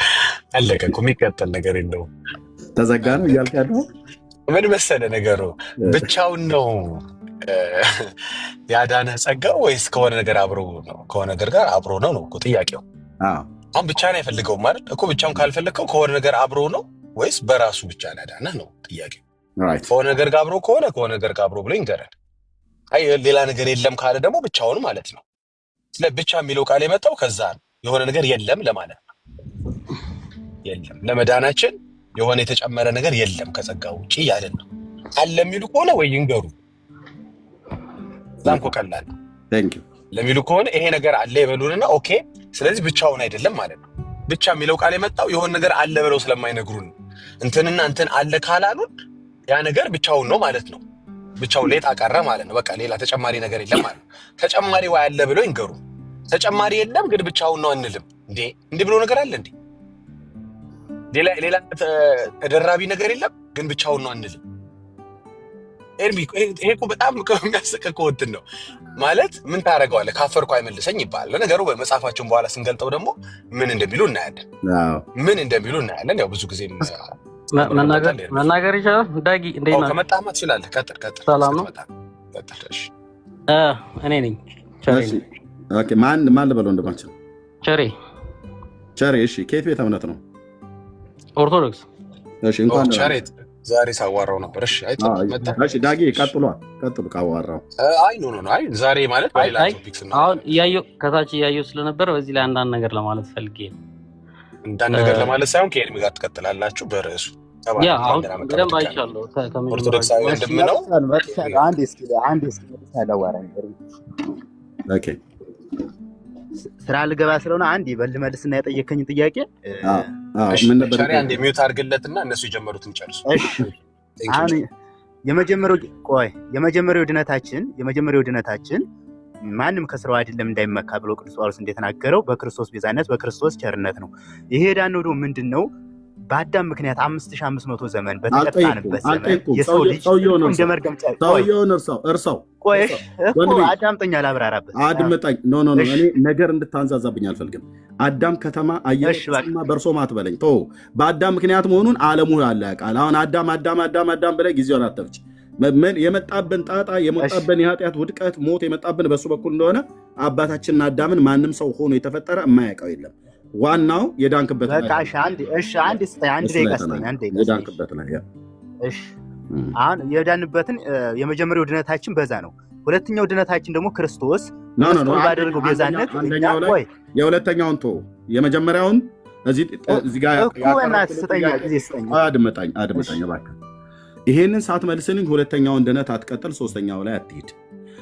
አለቀ እኮ የሚቀጥል ነገር የለውም።
ተዘጋ ነው እያልክ ያለው
ምን መሰለህ ነገሩ ብቻውን ነው ያዳነ ጸጋው ወይስ ከሆነ ነገር አብሮ ነው? ከሆነ ነገር ጋር አብሮ ነው ነው እኮ ጥያቄው። አሁን ብቻ ነው የፈልገው ማለት እኮ ብቻውን ካልፈለግከው ከሆነ ነገር አብሮ ነው ወይስ በራሱ ብቻ ነው ያዳነህ ነው ጥያቄው። ከሆነ ነገር ጋር አብሮ ከሆነ ነገር ጋር አብሮ ብሎ ይንገረን። አይ ሌላ ነገር የለም ካለ ደግሞ ብቻውን ማለት ነው። ስለ ብቻ የሚለው ቃል የመጣው ከዛ ነው። የሆነ ነገር የለም ለማለት ነው። የለም ለመዳናችን የሆነ የተጨመረ ነገር የለም ከጸጋው ውጪ ያለን ነው። አለ የሚሉ ከሆነ ወይ ይንገሩ። ዛም እኮ ቀላል ነው። ለሚሉ ከሆነ ይሄ ነገር አለ ይበሉንና ኦኬ፣ ስለዚህ ብቻውን አይደለም ማለት ነው። ብቻ የሚለው ቃል የመጣው የሆነ ነገር አለ ብለው ስለማይነግሩን እንትንና እንትን አለ ካላሉን ያ ነገር ብቻውን ነው ማለት ነው። ብቻውን ሌጣ ቀረ ማለት ነው። በቃ ሌላ ተጨማሪ ነገር የለም ማለት ነው። ተጨማሪ ወይ አለ ብለው ይንገሩ። ተጨማሪ የለም ግን ብቻውን ነው አንልም እንዴ? እንዲህ ብሎ ነገር አለ እንዴ? ሌላ ተደራቢ ነገር የለም ግን ብቻውን ነው አንልም። ኤርሚ ይሄ እኮ በጣም የሚያስቅ እኮ እንትን ነው ማለት ምን ታደርገዋለህ? ካፈርኩ አይመልሰኝ ይባላል። ለነገሩ በመጽሐፋቸውን በኋላ ስንገልጠው ደግሞ ምን እንደሚሉ እናያለን። ያው ብዙ ጊዜ
መናገር ይቻላል። ዳጊ እንዴት ነህ?
ከመጣማ ትችላለህ። ቀጥል።
ሰላም ነው። እኔ ነኝ ቸሬ።
ኦኬ ማን ልበለው እንደማንችል ቸሬ። እሺ ከየት ቤተ እምነት ነው?
ኦርቶዶክስ።
እሺ እንኳን
ቸሬ ዛሬ ሳዋራው ነበር። እሺ ዳጊ ቀጥሉ ካዋራው። አይ ዛሬ ማለት በሌላ ቶፒክስ ነው።
አሁን ከታች እያየሁ ስለነበር በዚህ ላይ አንዳንድ ነገር ለማለት ፈልጌ ነው።
አንዳንድ ነገር ለማለት ሳይሆን ከኤርሚ ጋር ትቀጥላላችሁ በርዕሱ።
አሁን በደንብ አይቻለሁ።
ኦርቶዶክሳዊ ወንድም ነው።
አንድ እስኪ
ኦኬ
ስራ ልገባ ስለሆነ አንድ መልስና የጠየከኝ ጥያቄ
ምን ነበር?
አንድ ሚውት አድርግለትና እነሱ የጀመሩትን ጨርሱ።
አሁን የመጀመሪያው ድነታችን ማንም ከስራው አይደለም እንዳይመካ ብሎ ቅዱስ ጳውሎስ እንደተናገረው በክርስቶስ ቤዛነት በክርስቶስ ቸርነት ነው። ይሄ ዳነው ደግሞ ምንድነው? በአዳም ምክንያት 5500 ዘመን በተቀጣንበት ዘመን የሰው ልጅ እንደ መርገም
እርሳው
አዳምጠኛ ላብራራበት።
አድምጠኝ። ኖ እኔ ነገር እንድታንዛዛብኝ አልፈልግም። አዳም ከተማ አየማ በእርሶ ማትበለኝ ተው። በአዳም ምክንያት መሆኑን ዓለሙ ያለ ያውቃል። አሁን አዳም ብለህ ጊዜውን አተብች። የመጣብን ጣጣ የመጣብን የኃጢአት ውድቀት ሞት የመጣብን በሱ በኩል እንደሆነ አባታችንን አዳምን ማንም ሰው ሆኖ የተፈጠረ የማያውቀው የለም። ዋናው የዳንክበት ላይ የዳንክበት ላይ
አሁን የዳንበትን የመጀመሪያው ድነታችን በዛ ነው። ሁለተኛው ድነታችን ደግሞ ክርስቶስ ባደረገው ቤዛነት
የሁለተኛውን ቶ የመጀመሪያውን እዚህ ጋር አድመጣኝ እባክህ። ይሄንን ሳትመልስልኝ ሁለተኛውን ድነት አትቀጥል፣ ሶስተኛው ላይ አትሄድ።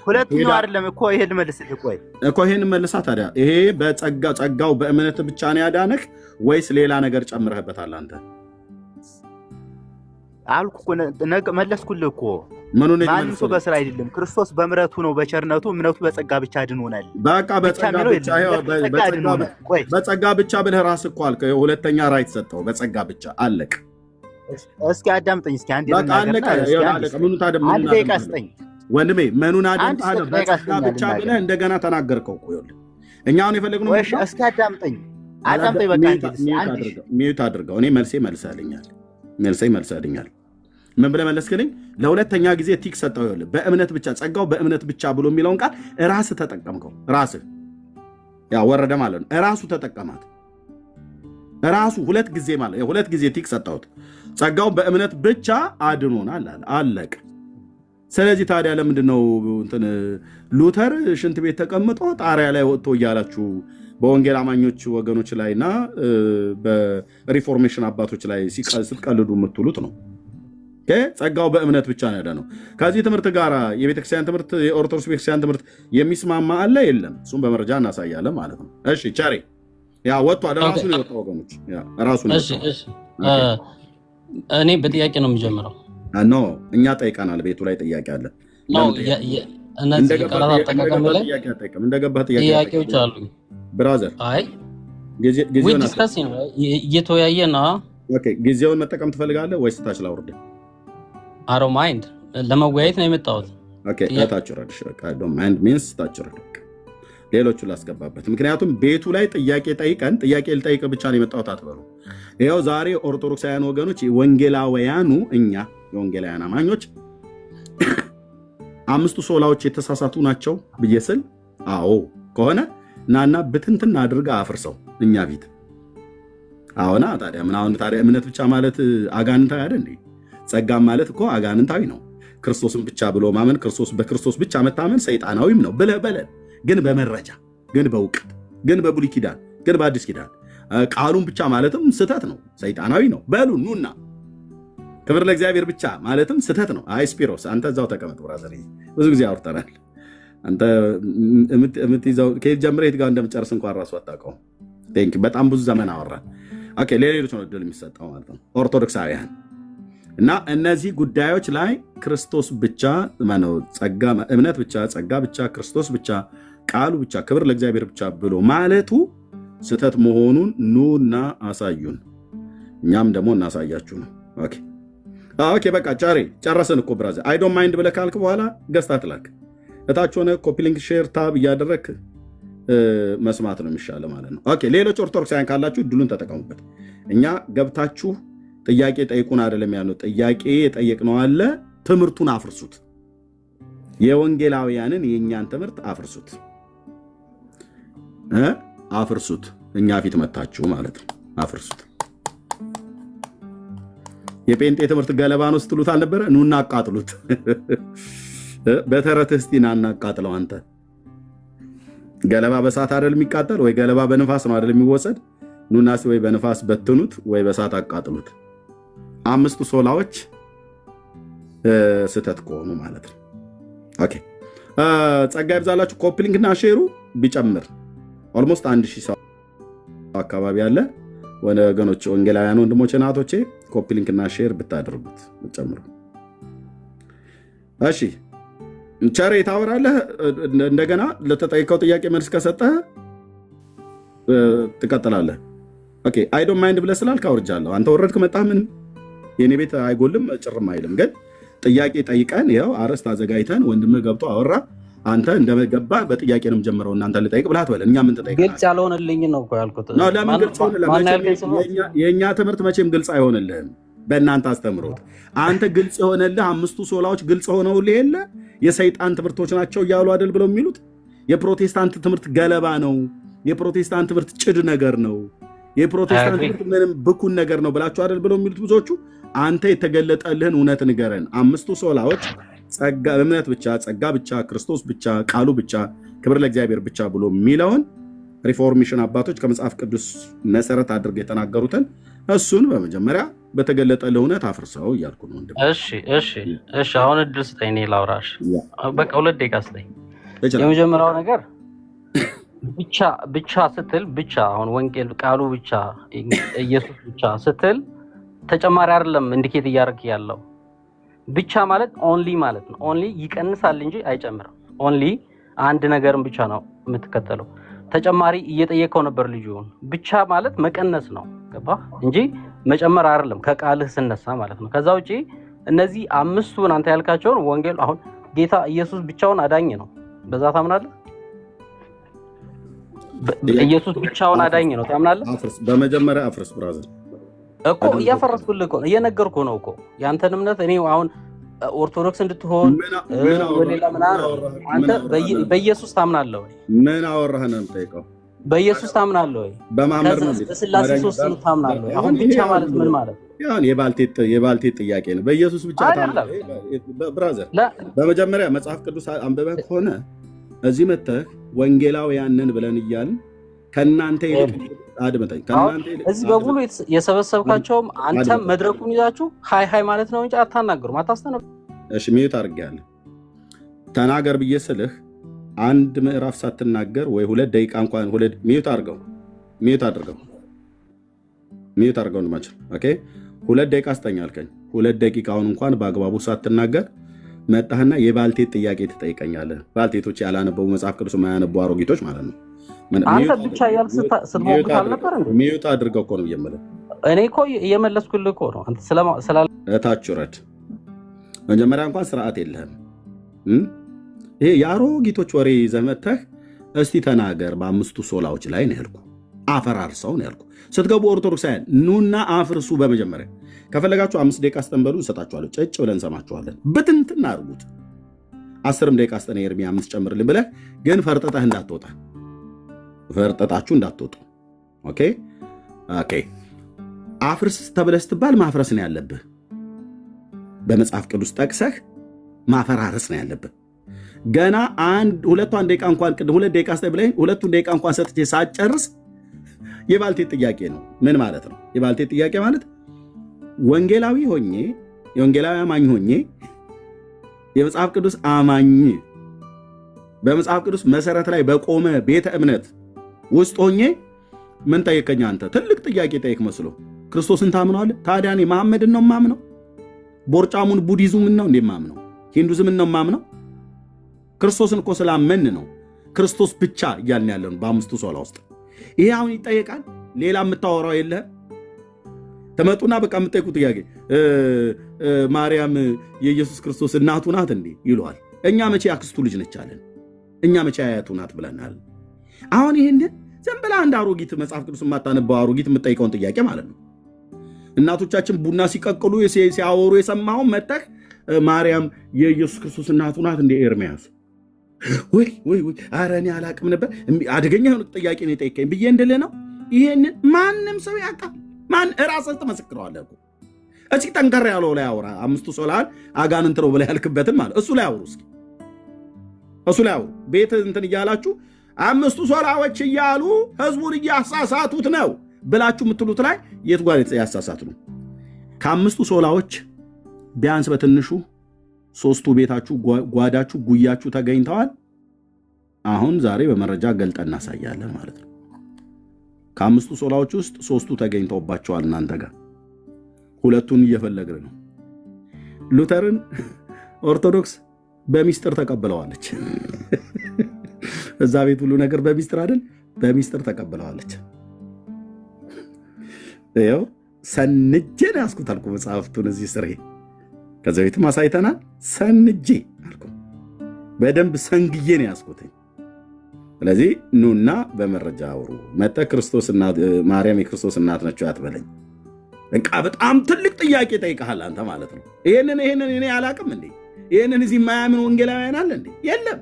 ሁለተኛው አይደለም እኮ ይሄን መልስልህ እኮ
ይሄን መልሳ። ታዲያ ይሄ ጸጋው በእምነት ብቻ ነው ያዳነህ ወይስ ሌላ ነገር ጨምረህበታል አንተ?
አልኩ እኮ መለስኩልህ እኮ።
ማንም
ሰው በስራ አይደለም፣ ክርስቶስ በምሕረቱ ነው በቸርነቱ እምነቱ በጸጋ ብቻ አድኖናል።
በቃ በጸጋ ብቻ ብለህ ራስህ እኮ አልከው። ሁለተኛ ራይት ሰጠው። በጸጋ ብቻ አለቅ።
እስኪ አዳምጠኝ። እስኪ አንድ
ደቂቃ ስጠኝ ወንድሜ። ምኑን አዳምጣለህ? በጸጋ ብቻ ብለህ እንደገና ተናገርከው እኮ። ይኸውልህ እኛ አሁን የፈለግነው
እስኪ አዳምጠኝ። በቃ
ሚዩት አድርገው። እኔ መልሴ መልሰህልኛል። ምን ብለህ መለስክልኝ? ለሁለተኛ ጊዜ ቲክ ሰጠው። ይኸውልህ በእምነት ብቻ ጸጋው በእምነት ብቻ ብሎ የሚለውን ቃል ራስህ ተጠቀምከው። ራስህ ወረደ ማለት ነው። ራሱ ተጠቀማት። ራሱ ሁለት ጊዜ ቲክ ሰጠሁት። ጸጋው በእምነት ብቻ አድኖናል አለቀ። ስለዚህ ታዲያ ለምንድነው ሉተር ሽንት ቤት ተቀምጦ ጣሪያ ላይ ወጥቶ እያላችሁ በወንጌል አማኞች ወገኖች ላይና በሪፎርሜሽን አባቶች ላይ ስትቀልዱ የምትሉት ነው? ጸጋው በእምነት ብቻ ነው ያዳነው። ከዚህ ትምህርት ጋር የቤተክርስቲያን ትምህርት የኦርቶዶክስ ቤተክርስቲያን ትምህርት የሚስማማ አለ የለም? እሱም በመረጃ እናሳያለን ማለት ነው። እሺ ቸሬ ወጥቷል። ራሱ ነው የወጣው ወገኖች፣ ራሱ ነው።
እኔ በጥያቄ ነው የምጀምረው።
ኖ እኛ ጠይቀናል። ቤቱ ላይ ጥያቄ አለ። እንደገባህ
ጥያቄዎች አሉ
ብራዘር።
እየተወያየ ነው።
ጊዜውን መጠቀም ትፈልጋለህ ወይስ ታች ላውርድ?
አሮ ማይንድ ለመወያየት ነው የመጣሁት።
ኦኬ ታች ወረድሽ። በቃ አይ ዶንት ማይንድ ሚንስ ታች ወረድ። ሌሎቹ ላስገባበት። ምክንያቱም ቤቱ ላይ ጥያቄ ጠይቀን ጥያቄ ልጠይቅ ብቻ ነው የመጣሁት አትበሉ። ይኸው ዛሬ ኦርቶዶክሳውያን ወገኖች ወንጌላውያኑ እኛ የወንጌላውያን አማኞች አምስቱ ሶላዎች የተሳሳቱ ናቸው ብዬ ስል አዎ ከሆነ ናና ብትንትና አድርጋ አፍርሰው እኛ ፊት አሁና ታዲያ ምን አሁን ታዲያ እምነት ብቻ ማለት አጋንንታዊ አይደል እንዴ? ጸጋም ማለት እኮ አጋንንታዊ ነው። ክርስቶስን ብቻ ብሎ ማመን በክርስቶስ ብቻ መታመን ሰይጣናዊም ነው ብለህ በለን። ግን በመረጃ ግን በእውቀት ግን በብሉይ ኪዳን ግን በአዲስ ኪዳን ቃሉን ብቻ ማለትም ስህተት ነው፣ ሰይጣናዊ ነው በሉ ኑና። ክብር ለእግዚአብሔር ብቻ ማለትም ስህተት ነው። አይ ስፒሮስ አንተ እዛው ተቀመጥ ብራዘር፣ ብዙ ጊዜ አውርተናል። አንተ የምትይዘው ከየት ጀምረህ የት ጋር እንደምጨርስ እንኳን ራሱ አታውቀውም። ቴንክ በጣም ብዙ ዘመን አወራን። ኦኬ ለሌሎች ነው እድል የሚሰጠው ማለት ነው ኦርቶዶክሳውያን እና እነዚህ ጉዳዮች ላይ ክርስቶስ ብቻ ማነው ጸጋ እምነት ብቻ ጸጋ ብቻ ክርስቶስ ብቻ ቃሉ ብቻ ክብር ለእግዚአብሔር ብቻ ብሎ ማለቱ ስህተት መሆኑን ኑና አሳዩን፣ እኛም ደግሞ እናሳያችሁ ነው። ኦኬ በቃ ጨረስን እኮ ብራዘር። አይ ዶንት ማይንድ ብለህ ካልክ በኋላ ገዝታ ትላክ እታች ሆነ ኮፒ ሊንክ ሼር ታብ እያደረግክ መስማት ነው የሚሻለ ማለት ነው። ኦኬ ሌሎች ኦርቶዶክሳውያን ካላችሁ እድሉን ተጠቀሙበት። እኛ ገብታችሁ ጥያቄ ጠይቁን አይደለም ያለው። ጥያቄ የጠየቅነው አለ። ትምህርቱን አፍርሱት። የወንጌላውያንን የእኛን ትምህርት አፍርሱት አፍርሱት። እኛ ፊት መታችሁ ማለት ነው። አፍርሱት። የጴንጤ ትምህርት ገለባ ነው ስትሉት አልነበረ? ኑና አቃጥሉት። በተረትህ እስቲ ና እናቃጥለው። አንተ ገለባ በሳት አይደል የሚቃጠል? ወይ ገለባ በንፋስ ነው አይደል የሚወሰድ? ኑና ወይ በንፋስ በትኑት ወይ በሳት አቃጥሉት። አምስቱ ሶላዎች ስህተት ከሆኑ ማለት ነው። ኦኬ ጸጋ ይብዛላችሁ። ኮፒ ሊንክና ሼሩ ቢጨምር ኦልሞስት 1000 ሰው አካባቢ አለ። ወገኖች ወንጌላውያን ወንድሞቼ እናቶቼ ኮፒ ሊንክና ሼር ብታደርጉት ብትጨምሩ። እሺ ቸሬ ታወራለህ። እንደገና ለተጠየቀው ጥያቄ መልስ ከሰጠህ ትቀጥላለህ። ኦኬ አይ ዶንት ማይንድ ብለህ ስላልክ አውርጃለሁ። አንተ ወረድክ መጣህ ምንም የኔ ቤት አይጎልም ጭርም አይልም። ግን ጥያቄ ጠይቀን ይኸው አርዕስት አዘጋጅተን ወንድምህ ገብቶ አወራ። አንተ እንደገባ በጥያቄ ነው የምጀምረው። እናንተ ልጠይቅ ብለህ አትበለን። እኛ ምን ተጠይቀናል?
ግልጽ ያልሆነልኝ ነው እኮ ያልኩት።
ለምን ግልጽ ሆነ? የእኛ ትምህርት መቼም ግልጽ አይሆንልህም። በእናንተ አስተምሮት አንተ ግልጽ የሆነልህ አምስቱ ሶላዎች ግልጽ ሆነውልህ የለ የሰይጣን ትምህርቶች ናቸው እያሉ አይደል ብለው የሚሉት። የፕሮቴስታንት ትምህርት ገለባ ነው፣ የፕሮቴስታንት ትምህርት ጭድ ነገር ነው፣ የፕሮቴስታንት ትምህርት ምንም ብኩን ነገር ነው ብላችሁ አይደል ብለው የሚሉት ብዙዎቹ። አንተ የተገለጠልህን እውነት ንገረን። አምስቱ ሶላዎች ጸጋ እምነት ብቻ ጸጋ ብቻ ክርስቶስ ብቻ ቃሉ ብቻ ክብር ለእግዚአብሔር ብቻ ብሎ የሚለውን ሪፎርሜሽን አባቶች ከመጽሐፍ ቅዱስ መሰረት አድርገው የተናገሩትን እሱን በመጀመሪያ በተገለጠልህ እውነት አፍርሰው እያልኩ ነው።
እሺ አሁን እድል ስጠኝ፣ እኔ ላውራሽ። በቃ 2 ደቂቃ ስጠኝ። የመጀመሪያው ነገር ብቻ ስትል ብቻ አሁን ወንጌል ቃሉ ብቻ ኢየሱስ ብቻ ስትል ተጨማሪ አይደለም ኢንዲኬት እያደረክ ያለው። ብቻ ማለት ኦንሊ ማለት ነው። ኦንሊ ይቀንሳል እንጂ አይጨምርም። ኦንሊ አንድ ነገርን ብቻ ነው የምትከተለው። ተጨማሪ እየጠየቀው ነበር ልጁን። ብቻ ማለት መቀነስ ነው፣ ገባህ እንጂ መጨመር አይደለም፣ ከቃልህ ስነሳ ማለት ነው። ከዛ ውጪ እነዚህ አምስቱን አንተ ያልካቸውን ወንጌል አሁን ጌታ ኢየሱስ ብቻውን አዳኝ ነው፣ በዛ ታምናለህ? ኢየሱስ ብቻውን አዳኝ ነው ታምናለህ?
በመጀመሪያ አፍርስ ብራዘር
እኮ እያፈረስኩልህ እኮ ነው፣ እየነገርኩህ ነው እኮ ያንተን እምነት። እኔ አሁን ኦርቶዶክስ እንድትሆን ወሌላ ምናምን አንተ በኢየሱስ ታምናለህ ወይ?
ምን አወራህ ነው የምጠይቀው?
በኢየሱስ ታምናለህ ወይ?
በማመር ነው
በስላሴ ሶስት ነው ታምናለህ ወይ? አሁን ብቻ ማለት ምን ማለት ነው?
ያን የባልቴት ጥያቄ ነው። በኢየሱስ ብቻ ታምናለህ ብራዘር? በመጀመሪያ መጽሐፍ ቅዱስ አንብበህ ከሆነ እዚህ መተህ ወንጌላውያንን ብለን እያልን ከእናንተ ይልቅ አድመጠኝ
እዚህ በሙሉ የሰበሰብካቸውም አንተም መድረኩን ይዛችሁ ሃይ ማለት ነው እንጂ አታናገሩም፣ አታስተነብ።
እሺ ሚዩት አድርጌያለሁ። ተናገር ብዬ ስልህ አንድ ምዕራፍ ሳትናገር ወይ 2 ደቂቃ እንኳን ሚዩት አድርገው እንደማችል ኦኬ 2 ደቂቃ ስጠኝ አልከኝ። 2 ደቂቃውን እንኳን በአግባቡ ሳትናገር መጣህና የባልቴት ጥያቄ ትጠይቀኛለህ። ባልቴቶች ያላነበቡ መጽሐፍ ቅዱስ የማያነቡ አሮጊቶች ማለት ነው።
አንተ ብቻ ያልክ ስትሞግት አልነበር እንዴ?
ሚዩት አድርገው እኮ ነው እየመለስኩ።
እኔ እኮ እየመለስኩልህ እኮ ነው። አንተ እታች ውረድ።
መጀመሪያ እንኳን ስርዓት የለህም። ይሄ የአሮጊቶች ወሬ ይዘህ መጥተህ እስቲ ተናገር በአምስቱ ሶላዎች ላይ ነው ያልኩ። አፈራርሰው ነው ያልኩ። ስትገቡ ኦርቶዶክሳውያን ኑና አፍርሱ። በመጀመሪያ ከፈለጋችሁ 5 ደቂቃ አስጠንበሉ እንሰጣችኋለሁ። ጨጭ ብለን ሰማችኋለን። ብትንትና አድርጉት። 10 ደቂቃ አስጠና ኤርሚ 5 ጨምርልን ብለህ ግን ፈርጠጣህ እንዳትወጣ፣ ፈርጠጣችሁ እንዳትወጡ። ኦኬ ኦኬ። አፍርስ ተብለህ ስትባል ማፍረስ ነው ያለብህ። በመጽሐፍ ቅዱስ ጠቅሰህ ማፈራረስ ነው ያለብህ። ገና ሁለቱን ደቂቃ እንኳን ቅድም 2 ደቂቃ አስጠኝ ብለህ 2 ደቂቃ እንኳን ሰጥቼ ሳጨርስ የባልቴት ጥያቄ ነው። ምን ማለት ነው የባልቴት ጥያቄ ማለት? ወንጌላዊ ሆኜ የወንጌላዊ አማኝ ሆኜ የመጽሐፍ ቅዱስ አማኝ በመጽሐፍ ቅዱስ መሰረት ላይ በቆመ ቤተ እምነት ውስጥ ሆኜ ምን ጠየቀኝ? አንተ ትልቅ ጥያቄ ጠይቅ መስሎ ክርስቶስን ታምነዋለህ? ታዲያ እኔ መሐመድን ነው የማምነው? ቦርጫሙን ቡዲዝምን ነው እንዴ የማምነው? ሂንዱዝምን ነው የማምነው? ክርስቶስን እኮ ስላመን ነው ክርስቶስ ብቻ እያልን ያለን በአምስቱ ሶላ ውስጥ። ይሄ አሁን ይጠየቃል። ሌላ የምታወራው የለህም። ተመጡና በቃ የምጠይቁ ጥያቄ ማርያም የኢየሱስ ክርስቶስ እናቱ ናት እንዴ ይለዋል። እኛ መቼ አክስቱ ልጅ ነች አለን? እኛ መቼ አያቱ ናት ብለናል? አሁን ይህንን ዝም ብላ አንድ አሮጊት መጽሐፍ ቅዱስ የማታነባው አሮጊት የምጠይቀውን ጥያቄ ማለት ነው። እናቶቻችን ቡና ሲቀቅሉ ሲያወሩ የሰማውን መጠቅ ማርያም የኢየሱስ ክርስቶስ እናቱ ናት እንዴ ኤርምያስ? ወይ ወይ ወይ ኧረ እኔ አላቅም ነበር። አደገኛ የሆነ ጥያቄ ነው የጠየቀኝ ብዬ እንድልህ ነው። ይሄንን ማንም ሰው ያውቃል። ማን እራስህ ትመሰክረዋለህ እኮ። እስኪ ጠንከር ያለው ላይ አውራ። አምስቱ ሶላን አጋንንት ነው ብለህ ያልክበትን ማለት እሱ ላይ አውሩ። እስኪ እሱ ላይ አውሩ። ቤት እንትን እያላችሁ አምስቱ ሶላዎች እያሉ ህዝቡን እያሳሳቱት ነው ብላችሁ የምትሉት ላይ የት ጓር ያሳሳት ነው? ከአምስቱ ሶላዎች ቢያንስ በትንሹ 3ቱ ቤታችሁ፣ ጓዳችሁ፣ ጉያችሁ ተገኝተዋል። አሁን ዛሬ በመረጃ ገልጠን እናሳያለን ማለት ነው። ከአምስቱ ሶላዎች ውስጥ 3ቱ ተገኝተውባቸዋል እናንተ ጋር፣ 2ቱን እየፈለግን ነው። ሉተርን ኦርቶዶክስ በሚስጥር ተቀብለዋለች። እዛ ቤት ሁሉ ነገር በሚስጥር አይደል? በሚስጥር ተቀብለዋለች። ይኸው ሰንጄን ያስኩት አልኩ መጽሐፍቱን እዚህ ስሬ ከዚ ቤትም አሳይተናል። ሰንጄ አልኩ በደንብ ሰንግዬ ነው ያስኩትኝ። ስለዚህ ኑና በመረጃ አውሩ። መጠ ክርስቶስ እናት ማርያም የክርስቶስ እናት ነችው አትበለኝ። በቃ በጣም ትልቅ ጥያቄ ጠይቀሃል አንተ ማለት ነው። ይሄንን እኔ አላቅም እንዴ? ይሄንን እዚህ የማያምን ወንጌላውያን አለ እንዴ? የለም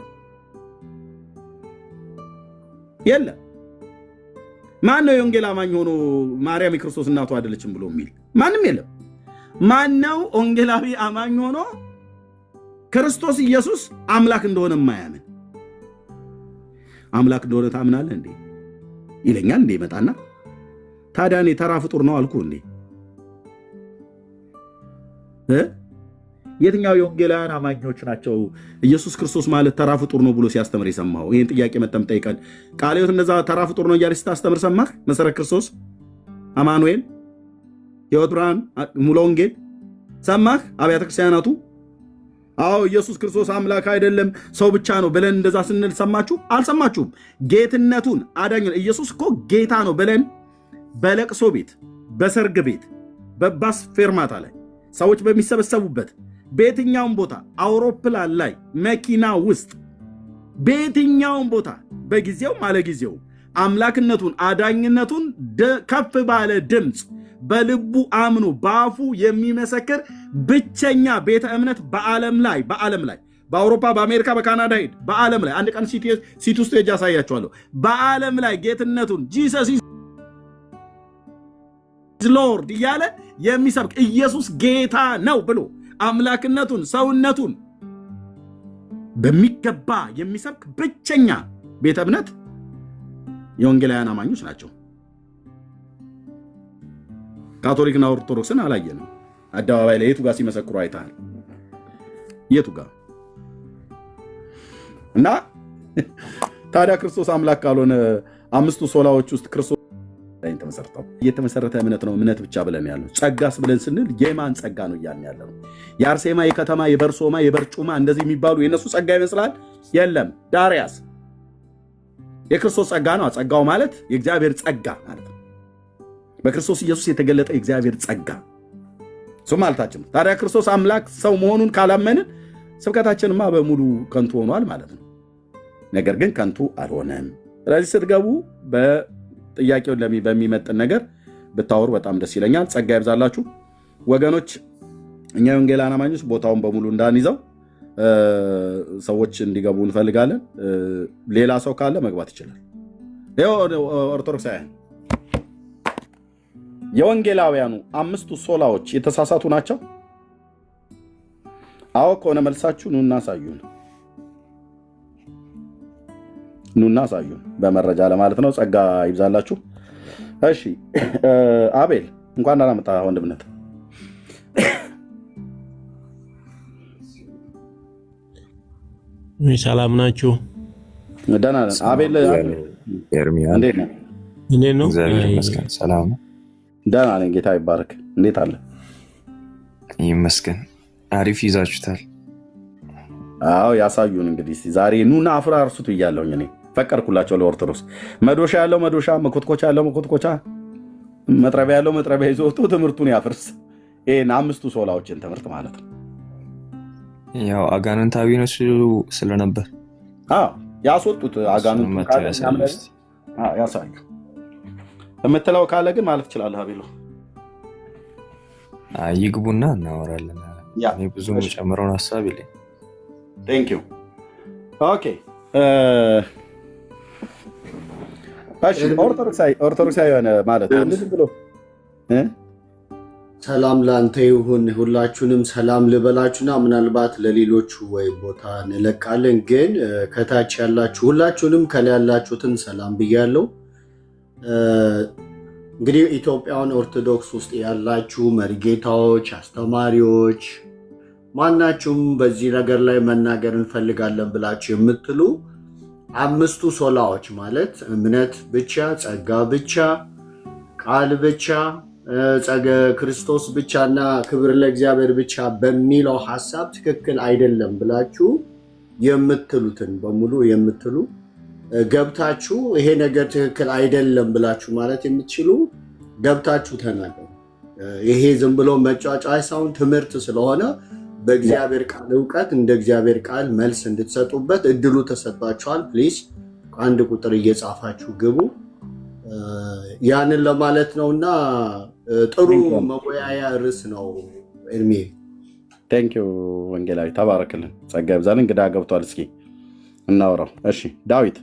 የለም። ማን ነው የወንጌል አማኝ ሆኖ ማርያም የክርስቶስ እናቱ አይደለችም ብሎ የሚል? ማንም የለም። ማን ነው ወንጌላዊ አማኝ ሆኖ ክርስቶስ ኢየሱስ አምላክ እንደሆነ የማያምን? አምላክ እንደሆነ ታምናለህ እንዴ ይለኛል እንዴ ይመጣና፣ ታዲያ እኔ ተራ ፍጡር ነው አልኩ እንዴ? የትኛው የወንጌላውያን አማኞች ናቸው ኢየሱስ ክርስቶስ ማለት ተራ ፍጡር ነው ብሎ ሲያስተምር የሰማው? ይህን ጥያቄ መጠም ጠይቀን ቃለ ሕይወት እንደዛ ተራ ፍጡር ነው እያለ ስታስተምር ሰማህ? መሰረት ክርስቶስ፣ አማኑኤል፣ ሕይወት ብርሃን፣ ሙሉ ወንጌል ሰማህ? አብያተ ክርስቲያናቱ አዎ ኢየሱስ ክርስቶስ አምላክ አይደለም ሰው ብቻ ነው ብለን እንደዛ ስንል ሰማችሁ? አልሰማችሁም? ጌትነቱን አዳኝ ኢየሱስ እኮ ጌታ ነው ብለን በለቅሶ ቤት፣ በሰርግ ቤት፣ በባስ ፌርማታ ላይ ሰዎች በሚሰበሰቡበት በየትኛውም ቦታ አውሮፕላን ላይ መኪና ውስጥ በየትኛውም ቦታ በጊዜው ማለጊዜው አምላክነቱን አዳኝነቱን ከፍ ባለ ድምፅ በልቡ አምኖ በአፉ የሚመሰክር ብቸኛ ቤተ እምነት በዓለም ላይ በአውሮፓ፣ በአሜሪካ፣ በካናዳ ሄድ በዓለም ላይ አንድ ቀን ሲቲ ውስጥ ሄጄ አሳያቸዋለሁ። በዓለም ላይ ጌትነቱን ጂሰስ ሎርድ እያለ የሚሰብክ ኢየሱስ ጌታ ነው ብሎ አምላክነቱን ሰውነቱን በሚገባ የሚሰብክ ብቸኛ ቤተ እምነት የወንጌላውያን አማኞች ናቸው። ካቶሊክና ኦርቶዶክስን አላየንም። አደባባይ ላይ የቱ ጋር ሲመሰክሩ አይተሃል? የቱ ጋር? እና ታዲያ ክርስቶስ አምላክ ካልሆነ አምስቱ ሶላዎች ውስጥ ክርስቶስ ላይ ተመሰረተው የተመሰረተ እምነት ነው እምነት ብቻ ብለን ያለው። ጸጋስ ብለን ስንል የማን ጸጋ ነው እያልን ያለው? የአርሴማ፣ የከተማ፣ የበርሶማ፣ የበርጩማ እንደዚህ የሚባሉ የነሱ ጸጋ ይመስላል? የለም። ዳሪያስ የክርስቶስ ጸጋ ነው። ጸጋው ማለት የእግዚአብሔር ጸጋ ማለት ነው። በክርስቶስ ኢየሱስ የተገለጠ የእግዚአብሔር ጸጋ እሱ ማለታችን ነው። ታዲያ ክርስቶስ አምላክ ሰው መሆኑን ካላመንን ስብከታችንማ በሙሉ ከንቱ ሆኗል ማለት ነው። ነገር ግን ከንቱ አልሆነም። ስለዚህ ስትገቡ በጥያቄውን በሚመጥን ነገር ብታወሩ በጣም ደስ ይለኛል። ጸጋ ይብዛላችሁ ወገኖች። እኛ የወንጌላውያን አማኞች ቦታውን በሙሉ እንዳንይዘው ሰዎች እንዲገቡ እንፈልጋለን። ሌላ ሰው ካለ መግባት ይችላል። ኦርቶዶክሳውያን የወንጌላውያኑ 5ቱ ሶላዎች የተሳሳቱ ናቸው? አዎ ከሆነ መልሳችሁ ኑና አሳዩን፣ ኑና አሳዩን በመረጃ ለማለት ነው። ጸጋ ይብዛላችሁ። እሺ አቤል እንኳን ደህና መጣ ወንድምነት።
ሰላም ናችሁ?
ደህና ነን። አቤል እንዴት ነህ?
እንዴት ነው?
ሰላም
ደህና ነኝ፣ ጌታ ይባረክ። እንዴት አለ?
ይመስገን። አሪፍ ይዛችሁታል።
አዎ ያሳዩን እንግዲህ ዛሬ ኑና አፍራርሱት ብያለሁኝ። እኔ ፈቀድኩላቸው ለኦርቶዶክስ። መዶሻ ያለው መዶሻ፣ መኮትኮቻ ያለው መኮትኮቻ፣ መጥረቢያ ያለው መጥረቢያ ይዞ ወጥቶ ትምህርቱን ያፍርስ። ይሄን 5ቱ ሶላዎችን ትምህርት ማለት ነው።
ያው አጋንንታዊ ነው ስለነበር
ያስወጡት አጋንንት ያሳዩ የምትለው ካለ ግን ማለት ትችላለህ። አቤሎ
ይግቡና እናወራለን። ብዙ የጨምረውን ሀሳብ የለኝም።
ቴንክ ዩ ኦኬ። ኦርቶዶክሳዊ የሆነ ማለት ብሎ
ሰላም ለአንተ ይሁን። ሁላችሁንም ሰላም ልበላችሁና ምናልባት ለሌሎቹ ወይ ቦታ እንለቃለን። ግን ከታች ያላችሁ ሁላችሁንም ከላይ ያላችሁትን ሰላም ብያለሁ። እንግዲህ ኢትዮጵያን ኦርቶዶክስ ውስጥ ያላችሁ መሪጌታዎች፣ አስተማሪዎች፣ ማናችሁም በዚህ ነገር ላይ መናገር እንፈልጋለን ብላችሁ የምትሉ 5ቱ ሶላዎች ማለት እምነት ብቻ፣ ጸጋ ብቻ፣ ቃል ብቻ፣ ክርስቶስ ብቻና ክብር ለእግዚአብሔር ብቻ በሚለው ሐሳብ ትክክል አይደለም ብላችሁ የምትሉትን በሙሉ የምትሉ ገብታችሁ ይሄ ነገር ትክክል አይደለም ብላችሁ ማለት የምትችሉ ገብታችሁ ተናገሩ። ይሄ ዝም ብሎ መጫጫ ሳይሆን ትምህርት ስለሆነ በእግዚአብሔር ቃል እውቀት እንደ እግዚአብሔር ቃል መልስ እንድትሰጡበት እድሉ ተሰጥቷችኋል። ፕሊዝ አንድ ቁጥር እየጻፋችሁ ግቡ። ያንን ለማለት ነውና ጥሩ መወያያ ርዕስ ነው። ኤርሚ
ቴንክ ዩ ወንጌላዊ ተባረክልን፣ ጸጋ ይብዛል። እንግዳ ገብቷል፣ እስኪ እናወራው። እሺ ዳዊት።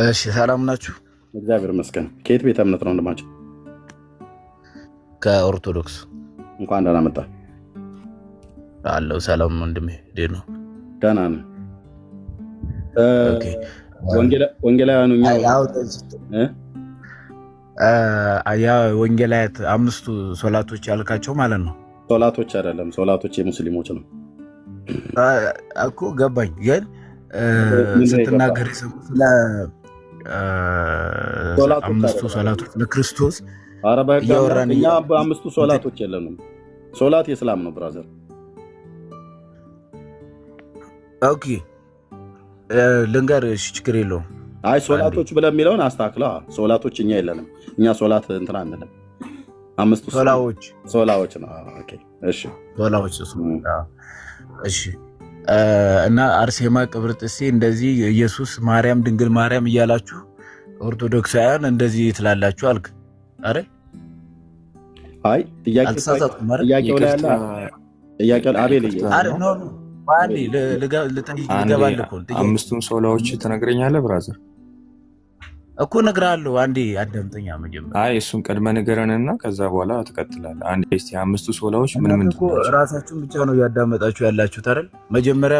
እሺ ሰላም ናችሁ?
እግዚአብሔር ይመስገን። ከየት ቤተ እምነት ነው ወንድማችን?
ከኦርቶዶክስ።
እንኳን ደህና መጣ።
አለው ሰላም ወንድሜ፣ እንዴት ነው?
ደህና ነን። ወንጌላውያኑ
ወንጌላያት 5ቱ ሶላቶች ያልካቸው ማለት ነው።
ሶላቶች አይደለም፣ ሶላቶች የሙስሊሞች ነው
እኮ ገባኝ። ግን ስትናገር ስለ 5ቱ ሶላቶች ለክርስቶስ እያወራን
እኛ በ5ቱ ሶላቶች የለንም። ሶላት የእስላም ነው ብራዘር።
ኦኬ ልንገርህ፣ ችግር የለውም።
አይ ሶላቶች ብለን የሚለውን አስተካክለ። ሶላቶች እኛ የለንም። እኛ ሶላት እንትን አንልም። 5ቱ ሶላዎች ነው። ኦኬ እሺ፣ ሶላዎች
እሺ። እና አርሴማ፣ ቅብርጥሴ እንደዚህ ኢየሱስ፣ ማርያም፣ ድንግል ማርያም እያላችሁ ኦርቶዶክሳውያን እንደዚህ ትላላችሁ አልክ አይደል?
አይ ጥያቄው ላይ ያለ ጥያቄው አቤል
ልገባልህ እኮ
5ቱን ሶላዎች ትነግረኛለህ ብራዘር?
እኮ እነግርሃለሁ። አንዴ አዳምጠኛ መጀመሪያ።
አይ እሱን ቀድመ ንገረንና ከዛ በኋላ ትቀጥላለህ። አንዴ እስኪ 5ቱ ሶላዎች ምን ምንድን ናቸው?
ራሳችሁን ብቻ ነው እያዳመጣችሁ ያላችሁት አይደል? መጀመሪያ